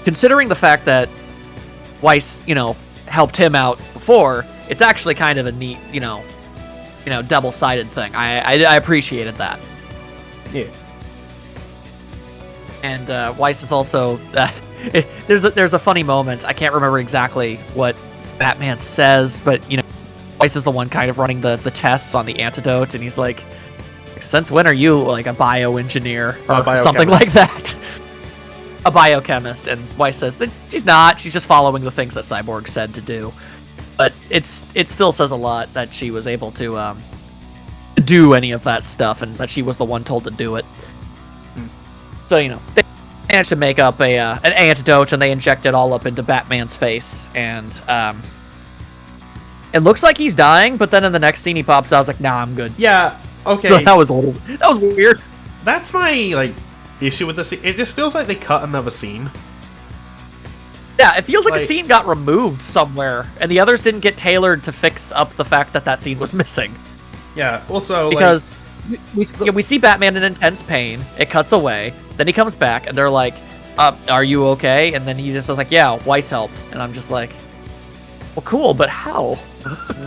considering the fact that Weiss, helped him out before, it's actually kind of a neat, double-sided thing. I appreciated that. Yeah. And Weiss is also there's a funny moment. I can't remember exactly what Batman says, but Weiss is the one kind of running the tests on the antidote, and he's like, "Since when are you like a bioengineer or something like that?" A biochemist, and Weiss says that she's not. She's just following the things that Cyborg said to do. But it still says a lot that she was able to do any of that stuff, and that she was the one told to do it. So they managed to make up an antidote, and they inject it all up into Batman's face, and it looks like he's dying. But then in the next scene, he pops out. I was like, "Nah, I'm good." Yeah. Okay. So that was weird. That's my issue with this scene. It just feels like they cut another scene. Yeah, it feels like a scene got removed somewhere, and the others didn't get tailored to fix up the fact that scene was missing. Yeah, also, because we see Batman in intense pain, it cuts away, then he comes back, and they're like, are you okay? And then he just was like, yeah, Weiss helped. And I'm just like, well, cool, but how?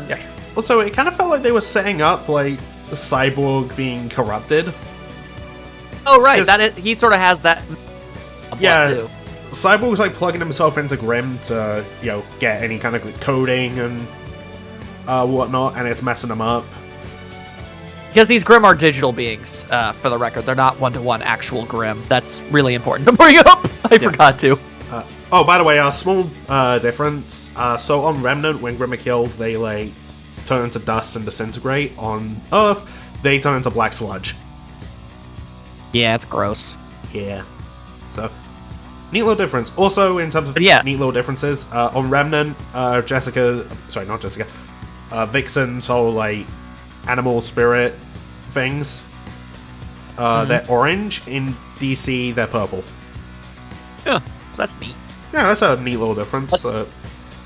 Yeah. Also, it kind of felt like they were setting up, the Cyborg being corrupted. Oh, right, he sort of has that too. Cyborg's plugging himself into Grimm to, get any kind of coding and whatnot, and it's messing him up. Because these Grimm are digital beings, for the record. They're not one-to-one actual Grimm. That's really important to bring up. I forgot to. By the way, a small difference. So on Remnant, when Grimm are killed, they, turn into dust and disintegrate. On Earth, they turn into black sludge. Yeah, it's gross. Yeah. So, neat little difference. Also, in terms of neat little differences, on Remnant, Vixen's whole, animal spirit things, they're orange. In DC, they're purple. Yeah, that's neat. Yeah, that's a neat little difference. But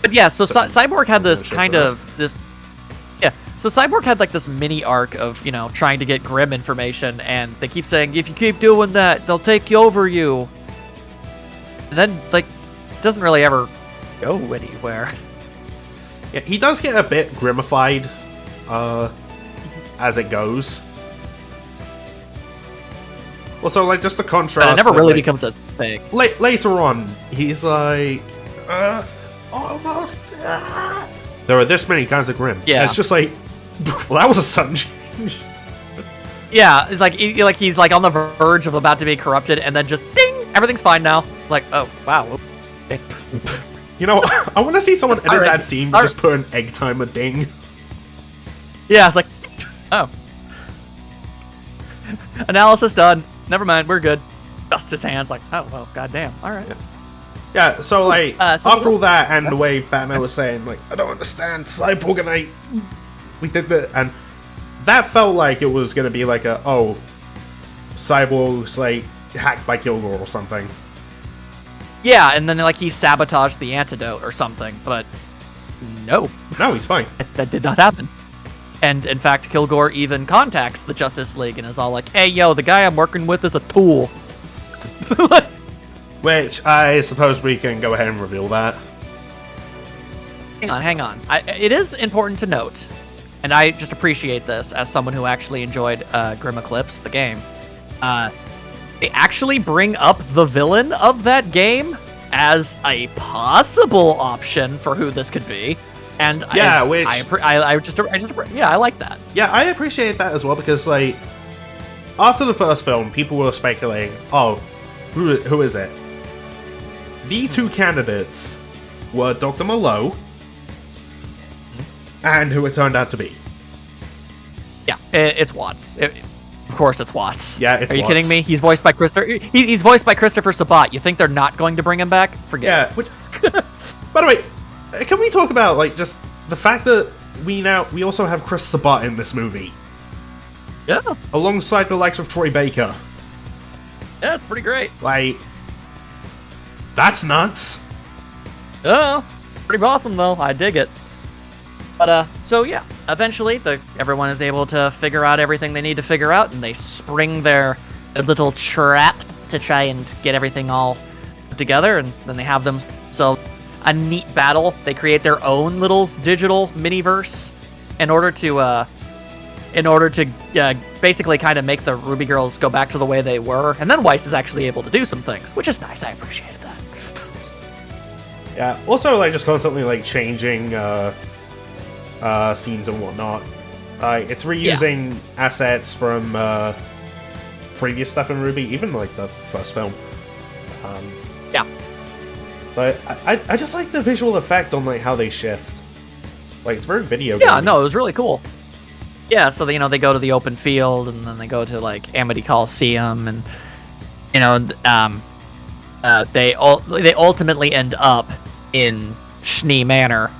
yeah, so Cyborg had this kind of So Cyborg had this mini arc of trying to get Grimm information, and they keep saying, if you keep doing that, they'll take over you. And then it doesn't really ever go anywhere. Yeah, he does get a bit Grimmified as it goes. Also, just the contrast. But it never really becomes a thing. Later on, he's like, almost. There are this many kinds of Grimm. Yeah. And it's just well, that was a sudden change. Yeah, it's he's on the verge of about to be corrupted, and then just ding, everything's fine now. Oh wow. Okay. I want to see someone edit that scene, but just put an egg timer ding. Yeah, it's oh. Analysis done. Never mind, we're good. Dust his hands, oh well, goddamn. All right. Yeah, so after all that, and the way Batman was saying, I don't understand, Cyborg and we did that, and that felt like it was gonna be Cyborg's hacked by Kilgore or something. Yeah, and then he sabotaged the antidote or something, but no, he's fine. That did not happen. And in fact, Kilgore even contacts the Justice League and is all like, "Hey, yo, the guy I'm working with is a tool." Which I suppose we can go ahead and reveal that. Hang on. It is important to note, and I just appreciate this as someone who actually enjoyed Grim Eclipse, the game. they actually bring up the villain of that game as a possible option for who this could be. And yeah, I just like that. Yeah, I appreciate that as well, because like after the first film, people were speculating, oh, who is it? The two candidates were Dr. Mallow and who it turned out to be. Yeah, it's Watts. Of course, it's Watts. Yeah, it's Are you Watts. kidding me? He's voiced by He's voiced by Christopher Sabat. You think they're not going to bring him back? Forget Yeah. Which, by the way, can we talk about like just the fact that we also have Chris Sabat in this movie, Yeah. alongside the likes of Troy Baker. Yeah, it's pretty great. Like, that's nuts. Oh, it's pretty awesome though. I dig it. But so yeah, eventually everyone is able to figure out everything they need to figure out, and they spring their little trap to try and get everything all together, and then they have themselves a neat battle. They create their own little digital mini-verse in order to basically kind of make the Ruby Girls go back to the way they were, and then Weiss is actually able to do some things, which is nice. I appreciated that. Yeah. Also, like, just constantly like changing scenes and whatnot. It's reusing assets from previous stuff in Ruby, even like the first film. Yeah. But I just like the visual effect on like how they shift. Like, it's very video. Yeah, gamey. no, it was really cool. Yeah, so they go to the open field, and then they go to like Amity Coliseum, and they ultimately end up in Schnee Manor,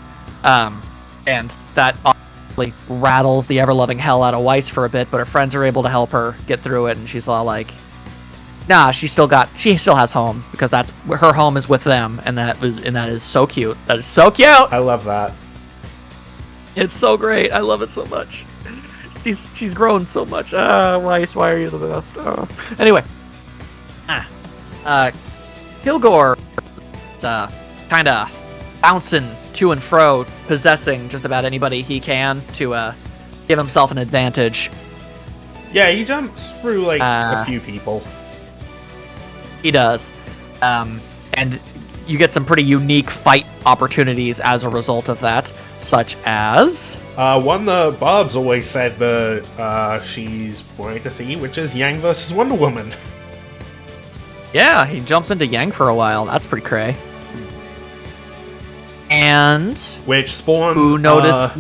and that obviously rattles the ever-loving hell out of Weiss for a bit. But her friends are able to help her get through it, and she's all like, "Nah, she still has home, because her home is with them," and that is so cute. That is so cute. I love that. It's so great. I love it so much. She's grown so much. Weiss, why are you the best? Anyway, Kilgore kind of bouncing to and fro, possessing just about anybody he can to give himself an advantage. Yeah, he jumps through like a few people. He does, and you get some pretty unique fight opportunities as a result of that, such as one that Barb's always said that she's wanting to see, which is Yang versus Wonder Woman. Yeah, he jumps into Yang for a while. That's pretty cray. And which spawned who noticed?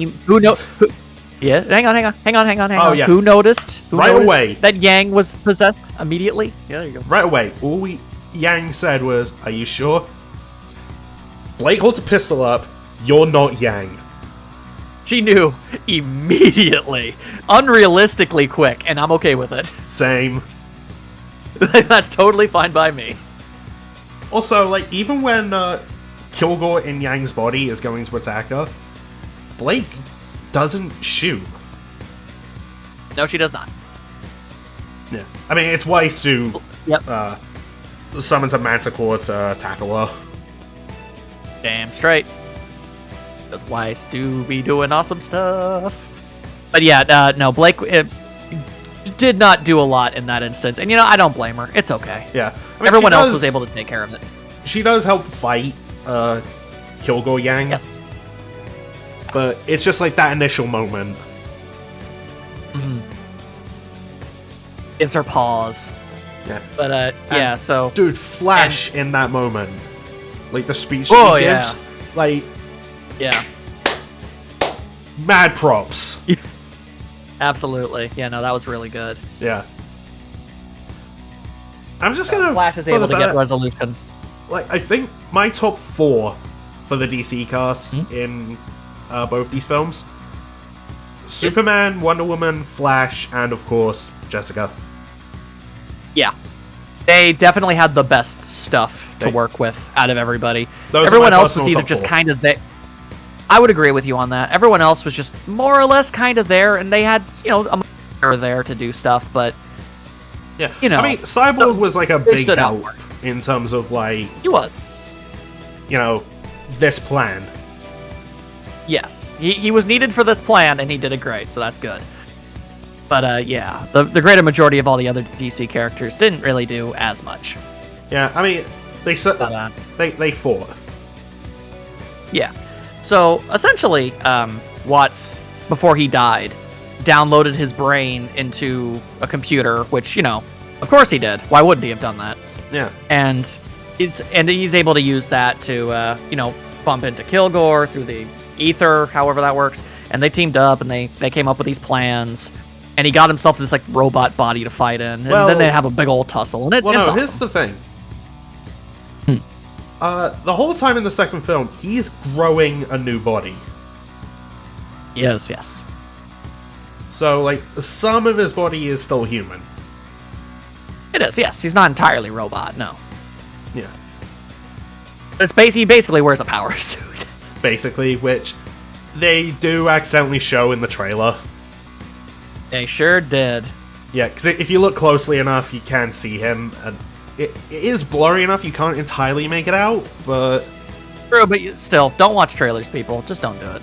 Yeah, hang on. Oh, yeah. Who noticed? Right away that Yang was possessed immediately? Yeah, there you go. Right away, all Yang said was, "Are you sure?" Blake holds a pistol up. "You're not Yang." She knew immediately, unrealistically quick, and I'm okay with it. Same. That's totally fine by me. Also, like, even when Kilgore in Yang's body is going to attack her, Blake doesn't shoot. No, she does not. Yeah. I mean, it's Weiss who summons a manticore to tackle her. Damn straight. Because Weiss do be doing awesome stuff. But yeah, no, Blake did not do a lot in that instance. And, I don't blame her. It's okay. Yeah. I mean, everyone else was able to take care of it. She does help fight Kilgore Yang. Yes. But it's just like that initial moment. Mm-hmm. It's her pause. Yeah. But, yeah, so... Dude, Flash in that moment. Like, the speech he gives. Yeah. Like... Yeah. Mad props. Absolutely. Yeah, no, that was really good. Yeah. I'm just gonna... Flash is able to get resolution. Like, I think my top 4 for the DC cast in both these films: Superman, Wonder Woman, Flash, and of course, Jessica. Yeah. They definitely had the best stuff to work with out of everybody. Everyone else was either just kind of there. I would agree with you on that. Everyone else was just more or less kind of there, and they had, a there to do stuff, but... Yeah, I mean, Cyborg was like a big help in terms of, like... He was. This plan. Yes. He was needed for this plan, and he did it great, so that's good. But yeah, the greater majority of all the other DC characters didn't really do as much. Yeah, I mean, they fought. Yeah. So essentially, Watts, before he died, downloaded his brain into a computer, which, of course he did. Why wouldn't he have done that? Yeah. And he's able to use that to, bump into Kilgore through the ether, however that works. And they teamed up and they came up with these plans. And he got himself this robot body to fight in. And then they have a big old tussle. And it's awesome. Here's the thing. The whole time in the second film, he's growing a new body. Yes. So, some of his body is still human. It is, yes. He's not entirely robot, no. Yeah. But he basically wears a power suit. Basically, which they do accidentally show in the trailer. They sure did. Yeah, because if you look closely enough, you can see him, and it is blurry enough you can't entirely make it out, but... True, but still, don't watch trailers, people. Just don't do it.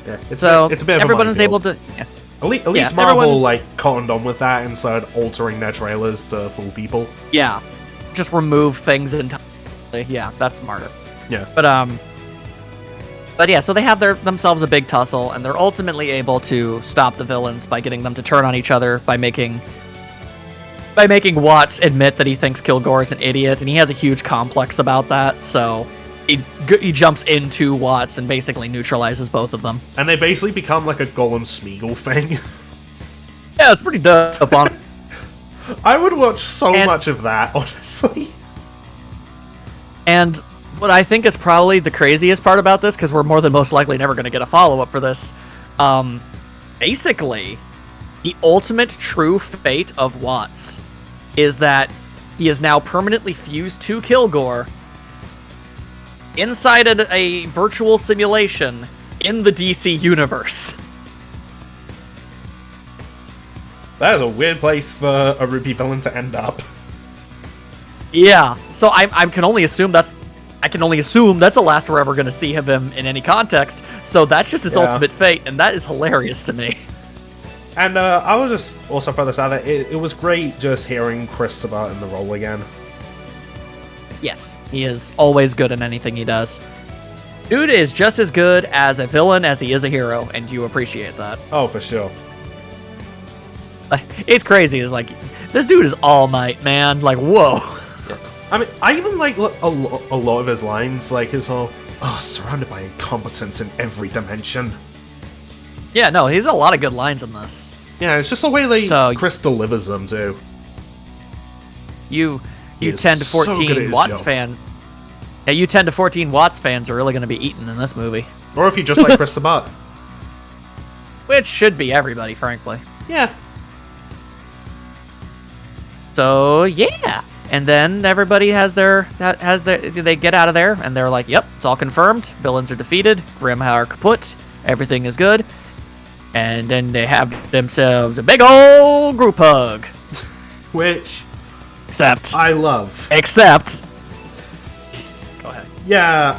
Yeah, it's a bit of everyone a is able to... Yeah. At least Marvel, cottoned on with that instead of altering their trailers to fool people. Yeah. Just remove things entirely. Yeah, that's smarter. Yeah. But yeah, so they have themselves a big tussle, and they're ultimately able to stop the villains by getting them to turn on each other, by making Watts admit that he thinks Kilgore is an idiot, and he has a huge complex about that, so he jumps into Watts and basically neutralizes both of them. And they basically become like a Gollum Smeagol thing. Yeah, it's pretty dope. I would watch so much of that, honestly. And what I think is probably the craziest part about this, because we're more than most likely never going to get a follow-up for this, basically, the ultimate true fate of Watts is that he is now permanently fused to Kilgore inside a virtual simulation in the DC universe. That is a weird place for a RWBY villain to end up. Yeah, so I can only assume that's the last we're ever going to see of him in any context, so that's just his ultimate fate, and that is hilarious to me. And I will just also throw this out there, it was great just hearing Chris Sabat in the role again. Yes, he is always good in anything he does. Dude is just as good as a villain as he is a hero, and you appreciate that. Oh, for sure. It's crazy, it's this dude is All Might, man, whoa. I mean, I even like a lot of his lines, his whole, surrounded by incompetence in every dimension. Yeah, no, he's a lot of good lines in this. Yeah, it's just the way Chris delivers them, too. You 10 to 14 Watts fans. Yeah, you 10 to 14 Watts fans are really going to be eaten in this movie. Or if you just like Chris Sabat. Which should be everybody, frankly. Yeah. So, yeah. And then everybody they get out of there, and they're like, yep, it's all confirmed. Villains are defeated. Grimhauer kaput. Everything is good. And then they have themselves a big old group hug. Which... Except... I love. Except... Go ahead. Yeah.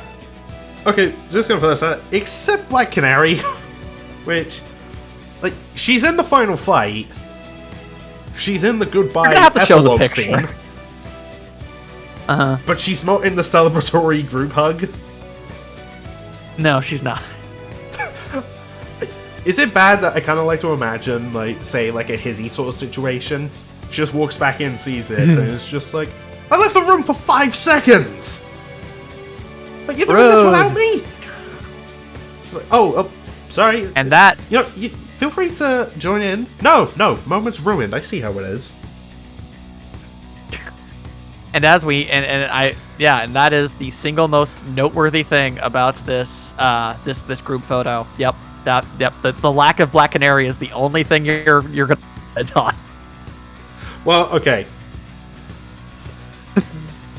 Okay, just gonna put this out. Except Black Canary. Which... she's in the final fight. She's in the goodbye epilogue scene. Uh-huh. But she's not in the celebratory group hug. No, she's not. Is it bad that I kind of like to imagine, say, a Hizzy sort of situation? She just walks back in, sees this, and it's just I left the room for 5 seconds! You're doing this without me? She's like, oh, sorry. And that... You feel free to join in. No, moment's ruined. I see how it is. And as we and that is the single most noteworthy thing about this this group photo. Yep. The lack of Black Canary is the only thing you're gonna hit on. Well, okay.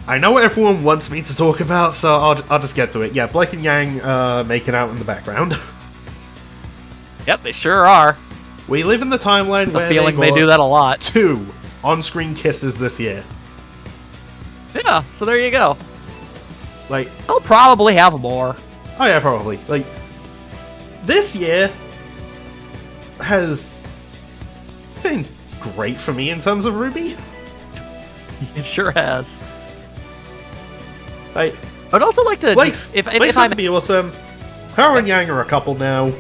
I know what everyone wants me to talk about, so I'll just get to it. Yeah, Blake and Yang making out in the background. Yep, they sure are. We live in the timeline where they do that a lot. 2 on-screen kisses this year. Yeah, so there you go. They'll probably have more. Oh yeah, probably. This year, has been great for me in terms of RWBY. It sure has. Like, I'd also like to... Blake's got to be awesome. Her and Yang are a couple now.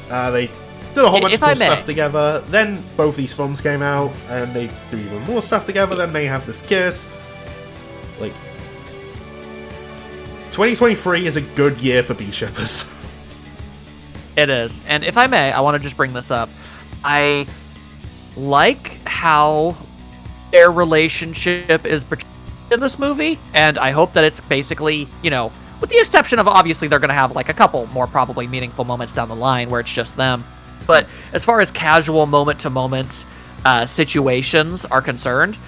They did a whole bunch of cool stuff together. Then both these films came out, and they do even more stuff together. Then they have this kiss. Like, 2023 is a good year for B-shippers. It is. And if I may, I want to just bring this up. I like how their relationship is portrayed in this movie, and I hope that it's basically, you know, with the exception of obviously they're going to have like a couple more probably meaningful moments down the line where it's just them. But as far as casual moment-to-moment situations are concerned,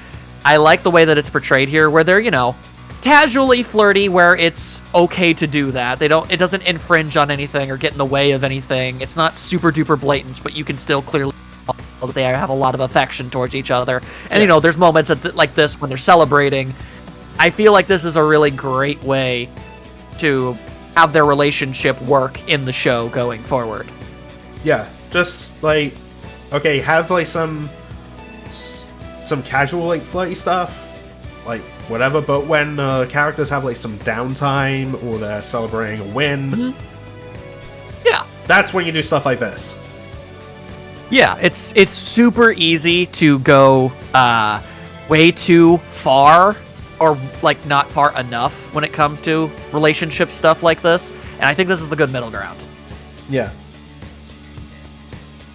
I like the way that it's portrayed here, where they're, you know, casually flirty, where it's okay to do that. It doesn't infringe on anything or get in the way of anything. It's not super duper blatant, but you can still clearly tell that they have a lot of affection towards each other. And you know, there's moments like this when they're celebrating. I feel like this is a really great way to have their relationship work in the show going forward. Yeah, just like, okay, have like some casual like flirty stuff, like whatever, but when characters have like some downtime or they're celebrating a win, yeah, that's when you do stuff like this. Yeah, it's super easy to go way too far, or like not far enough when it comes to relationship stuff like this, and I think this is the good middle ground. Yeah.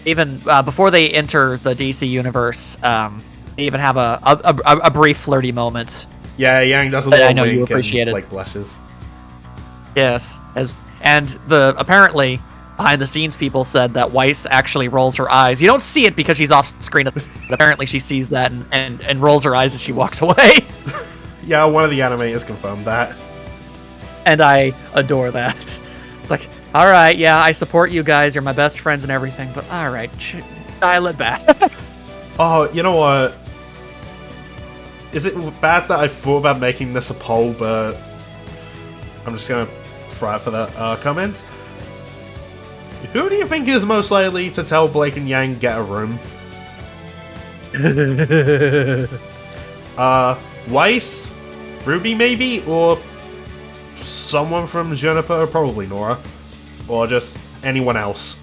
Even before they enter the DC universe, they even have a brief flirty moment. Yeah, Yang does a little I know wink you appreciate and, it. like, blushes. Yes, and apparently behind the scenes people said that Weiss actually rolls her eyes. You don't see it because she's off screen, but apparently she sees that and rolls her eyes as she walks away. Yeah, one of the animators confirmed that. And I adore that. It's like, alright, yeah, I support you guys, you're my best friends and everything, but alright, dial it back. Oh, you know what? Is it bad that I thought about making this a poll, but I'm just gonna throw it for the comments? Who do you think is most likely to tell Blake and Yang get a room? Weiss? RWBY maybe? Or someone from Juniper? Probably Nora. Or just anyone else.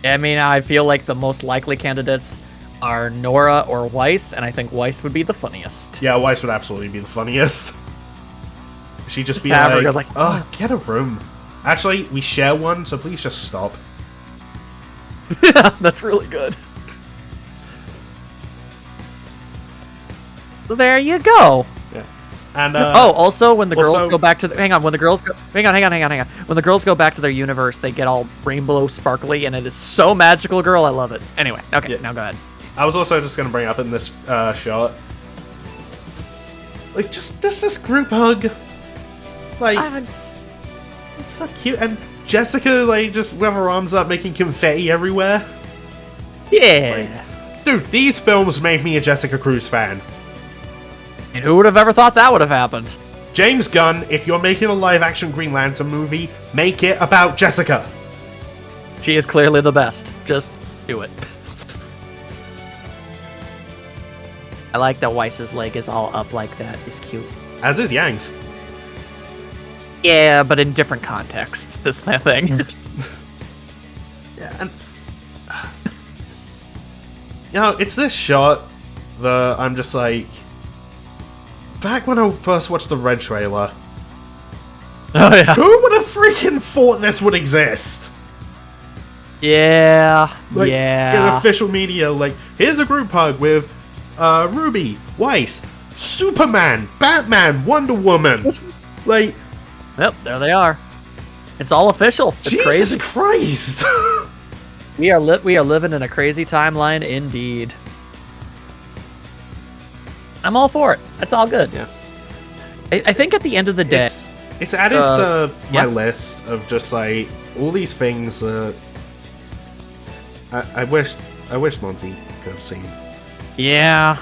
I mean, I feel like the most likely candidates are Nora or Weiss, and I think Weiss would be the funniest. Yeah, Weiss would absolutely be the funniest. She'd just be like, oh, get a room. Actually, we share one, so please just stop. Yeah, that's really good. So there you go. Yeah. And also when the girls go back to hang on, when the girls go hang on. When the girls go back to their universe, they get all rainbow sparkly, and it is so magical, girl. I love it. Anyway, okay, now go ahead. I was also just gonna bring up in this shot, like, just this group hug, like, it's so cute, and Jessica, like, just with her arms up, making confetti everywhere. Yeah, like, dude, these films made me a Jessica Cruz fan. And who would have ever thought that would have happened? James Gunn, if you're making a live-action Green Lantern movie, make it about Jessica. She is clearly the best. Just do it. I like that Weiss's leg is all up like that. It's cute. As is Yang's. Yeah, but in different contexts. This thing. Yeah, and you know, it's this shot that I'm just like, back when I first watched the Red trailer, oh yeah, who would have freaking thought this would exist? Yeah, like, yeah. In official media, like, here's a group hug with RWBY, Weiss, Superman, Batman, Wonder Woman. Like, yep, there they are. It's all official. It's Jesus crazy. Christ! We are living in a crazy timeline indeed. I'm all for it. That's all good. Yeah. I think at the end of the day, it's added to my list of just like all these things that I wish Monty could have seen. Yeah.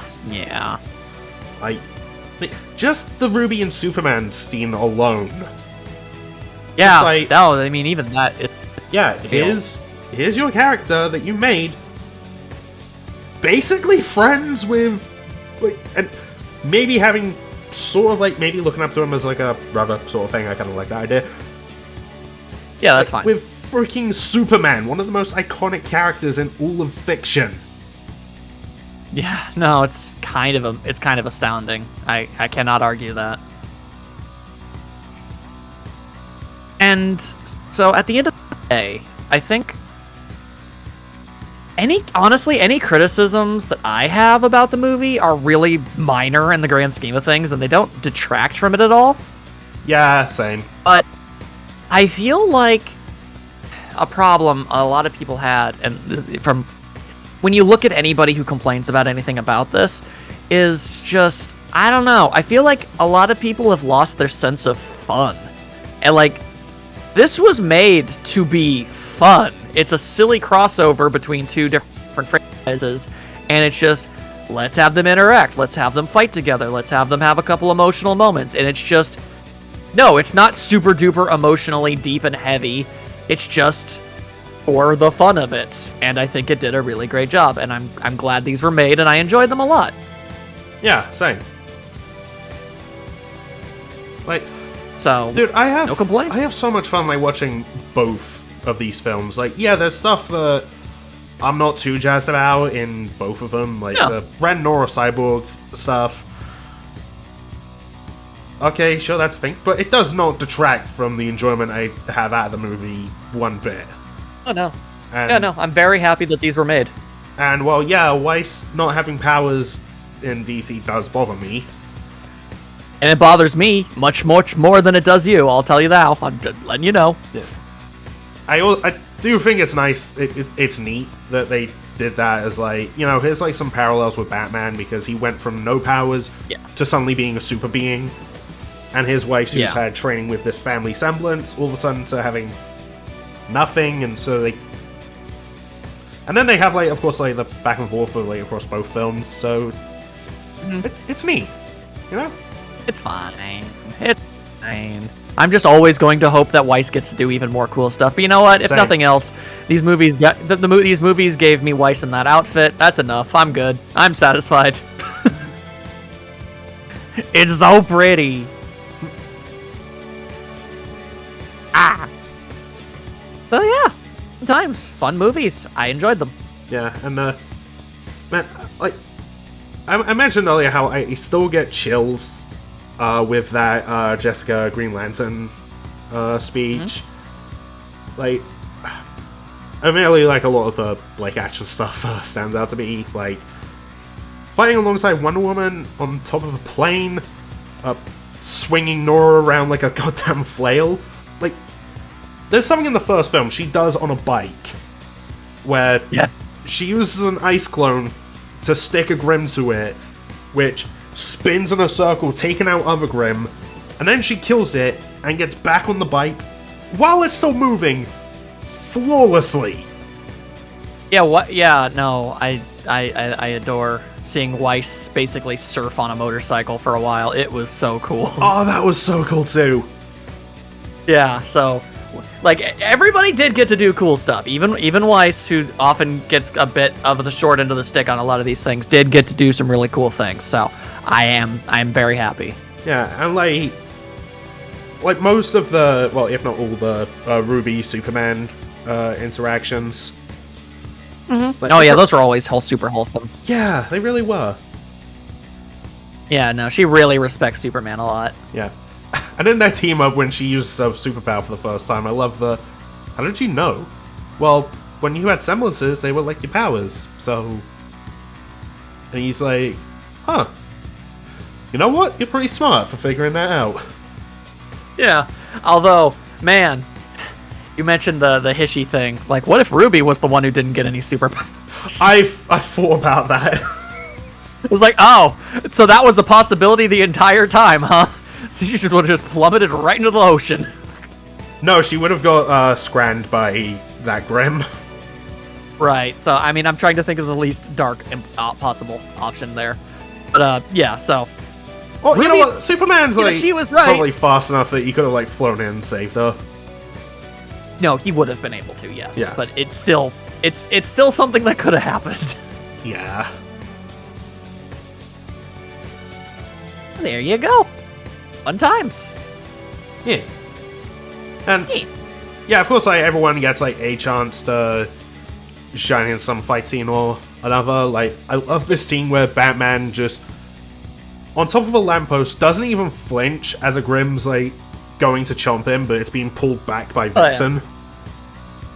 Just the RWBY and Superman scene alone. Yeah. Like, no, I mean even that. Yeah, here's your character that you made, basically friends with, like, and maybe having sort of like maybe looking up to him as like a brother sort of thing. I kind of like that idea. Yeah, that's fine. With freaking Superman, one of the most iconic characters in all of fiction. Yeah, no, it's kind of astounding. I cannot argue that. And so at the end of the day, I think any criticisms that I have about the movie are really minor in the grand scheme of things, and they don't detract from it at all. Yeah, same. But I feel like a problem a lot of people had, and from when you look at anybody who complains about anything about this, is just, I don't know, I feel like a lot of people have lost their sense of fun. And like, this was made to be fun. It's a silly crossover between two different franchises, and it's just, let's have them interact, let's have them fight together, let's have them have a couple emotional moments, and it's just, no, it's not super duper emotionally deep and heavy, it's just for the fun of it, and I think it did a really great job, and I'm glad these were made, and I enjoyed them a lot. Yeah, same. Like, so, dude, I have no complaints. I have so much fun like watching both of these films. Like, yeah, there's stuff that I'm not too jazzed about in both of them, like the Ren Nora Cyborg stuff. Okay, sure, that's a thing, but it does not detract from the enjoyment I have out of the movie one bit. Oh no. I'm very happy that these were made. And well, yeah, Weiss not having powers in DC does bother me. And it bothers me much more than it does you, I'll tell you that. I'm just letting you know. Yeah. I do think it's nice, it's neat that they did that as like, you know, here's like some parallels with Batman because he went from no powers to suddenly being a super being. And his wife, who's had training with this family semblance, all of a sudden to having nothing, and so they... And then they have, like, of course, like, the back and forth of, like, across both films, so... It's neat, you know? It's fine. It's fine. I'm just always going to hope that Weiss gets to do even more cool stuff. But you know what? If nothing else, these movies these movies gave me Weiss in that outfit. That's enough. I'm good. I'm satisfied. It's so pretty. So yeah, sometimes fun movies. I enjoyed them. Yeah, and man, like I mentioned earlier how I still get chills with that Jessica Green Lantern speech. Like, I really like a lot of the like action stuff stands out to me. Like fighting alongside Wonder Woman on top of a plane, swinging Nora around like a goddamn flail. Like, there's something in the first film she does on a bike where she uses an ice clone to stick a Grim to it, which spins in a circle, taking out other Grim, and then she kills it and gets back on the bike while it's still moving flawlessly. Yeah, what? Yeah, no, I adore seeing Weiss basically surf on a motorcycle for a while. It was so cool. Oh, that was so cool too. Yeah, so like everybody did get to do cool stuff. Even Weiss, who often gets a bit of the short end of the stick on a lot of these things, did get to do some really cool things. So I'm very happy. Yeah, and like most of the, well, if not all the RWBY Superman interactions. Mm-hmm. Like, those were always super wholesome. Yeah, they really were. Yeah, no, she really respects Superman a lot. Yeah. And in that team up when she uses her superpower for the first time, I love the... How did you know? Well, when you had semblances, they were like your powers, so... And he's like, huh. You know what? You're pretty smart for figuring that out. Yeah, although, man, you mentioned the Hishy thing. Like, what if RWBY was the one who didn't get any superpowers? I thought about that. It was like, oh, so that was a possibility the entire time, huh? So she would have just plummeted right into the ocean. No, she would have got scranned by that Grim. Right, so, I mean, I'm trying to think of the least dark possible option there. But, yeah, so... Well, RWBY, you know what? Superman's, like, she was right. Probably fast enough that you could have, like, flown in and saved her. No, he would have been able to, yes. Yeah. But it's still something that could have happened. Yeah. There you go. Fun times. Yeah. And Yeah. yeah, of course, like everyone gets like a chance to shine in some fight scene or another. Like, I love this scene where Batman just on top of a lamppost doesn't even flinch as a Grimm's like going to chomp him, but it's being pulled back by Vixen. Yeah.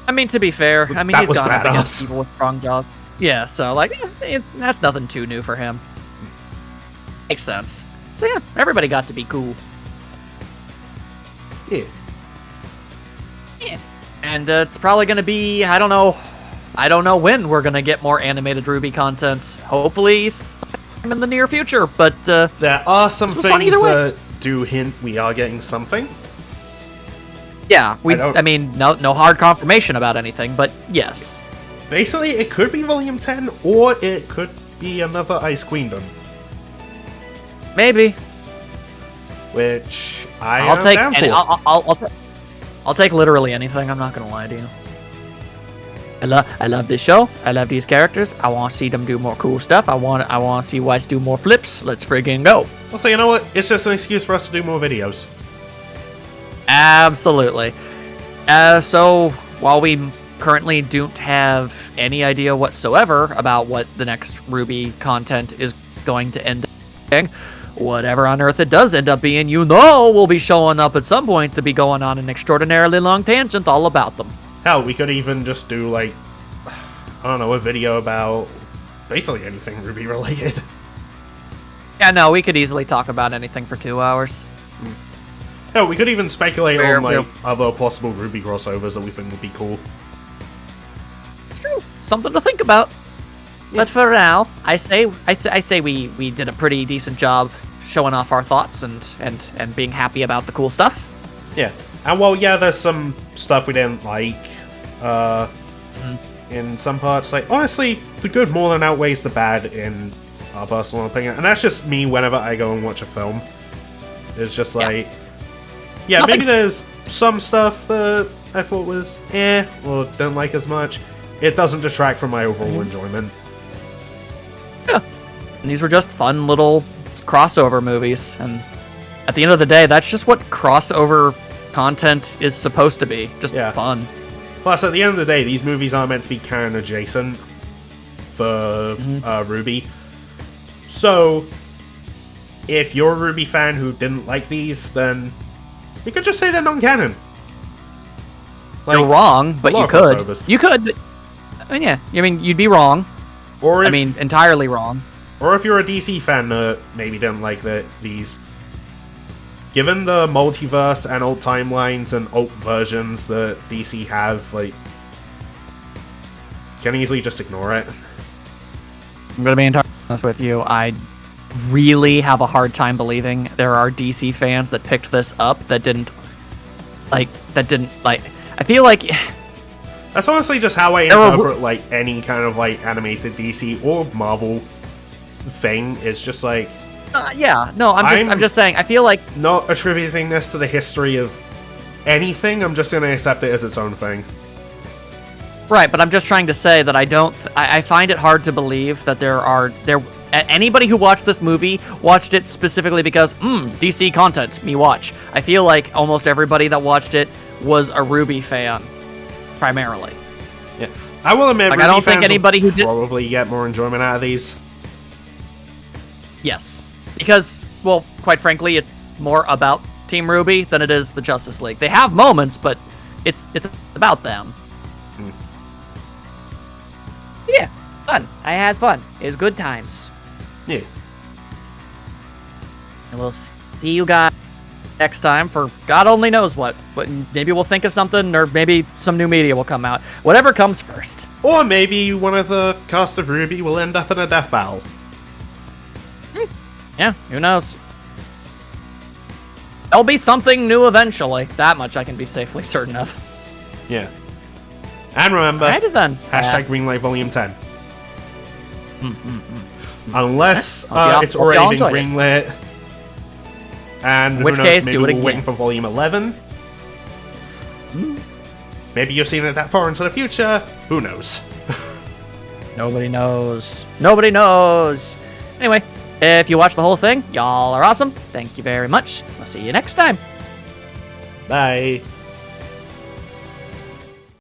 I mean, to be fair, I mean, That he's was gone up badass. against people with strong jaws. Yeah, so, like, that's nothing too new for him. Makes sense. So, yeah, everybody got to be cool. Yeah. Yeah. And it's probably going to be, I don't know when we're going to get more animated RWBY content. Hopefully sometime in the near future, but There are some This was fun things either way. that do hint we are getting something. yeah, I mean, no hard confirmation about anything, but yes. Basically, it could be Volume 10, or it could be another Ice Queendom, Maybe. which I I'll am take down any, for. I'll take literally anything. I'm not gonna lie to you. I love this show. I love these characters. I want to see them do more cool stuff. I want to see Weiss do more flips. Let's friggin' go. Also, you know what? It's just an excuse for us to do more videos. Absolutely. So while we currently don't have any idea whatsoever about what the next RWBY content is going to end up being, whatever on earth it does end up being, we'll be showing up at some point to be going on an extraordinarily long tangent all about them. Hell, we could even just do, like, I don't know, a video about basically anything RWBY related. Yeah, no, we could easily talk about anything for 2 hours. Hell, we could even speculate Fair, on, like, fair. other possible RWBY crossovers that we think would be cool. It's true. Something to think about. But for now, I say we did a pretty decent job showing off our thoughts and being happy about the cool stuff. Yeah. And while, yeah, there's some stuff we didn't like, in some parts, like, honestly, the good more than outweighs the bad in our personal opinion. And that's just me whenever I go and watch a film. It's just like, yeah, maybe Nothing's- there's some stuff that I thought was or didn't like as much. It doesn't detract from my overall enjoyment. Yeah. And these were just fun little crossover movies. And at the end of the day, that's just what crossover content is supposed to be. Just fun. Plus, at the end of the day, these movies are meant to be canon adjacent for RWBY. So, if you're a RWBY fan who didn't like these, then you could just say they're non-canon. Like, You're wrong, but a lot you of could. crossovers. You could. I mean, yeah. I mean, you'd be wrong. Or if, Entirely wrong. Or if you're a DC fan that maybe didn't like these, given the multiverse and alt timelines and alt versions that DC have, like, you can easily just ignore it. I'm gonna be entirely honest with you. I really have a hard time believing there are DC fans that picked this up that didn't like. I feel like That's honestly just how I interpret, like, any kind of, like, animated DC or Marvel thing. It's just like, yeah. No, I'm just saying. I feel like not attributing this to the history of anything. I'm just gonna accept it as its own thing. right, but I'm just trying to say that I find it hard to believe that anybody who watched this movie watched it specifically because DC content. Me watch. I feel like almost everybody that watched it was a RWBY fan, primarily. Yeah, I will admit, Like, RWBY I don't think fans anybody will who did- probably get more enjoyment out of these. Yes, because, well, quite frankly, it's more about Team RWBY than it is the Justice League. They have moments, but it's about them. Yeah, fun. I had fun. It was good times. Yeah. And we'll see you guys next time for God only knows what. But maybe we'll think of something, or maybe some new media will come out. Whatever comes first. Or maybe one of the cast of RWBY will end up in a death battle. Yeah, who knows? There'll be something new eventually. That much I can be safely certain of. Yeah. And remember, Alrighty then. hashtag Greenlight Volume 10. Unless Hope it's y'all already been enjoyed it. greenlit. And In which who knows, case, maybe do it we're waiting again. for Volume 11. Maybe you're seeing it that far into the future. Who knows? Nobody knows. Nobody knows. Anyway, if you watch the whole thing, y'all are awesome. Thank you very much. I'll see you next time. Bye.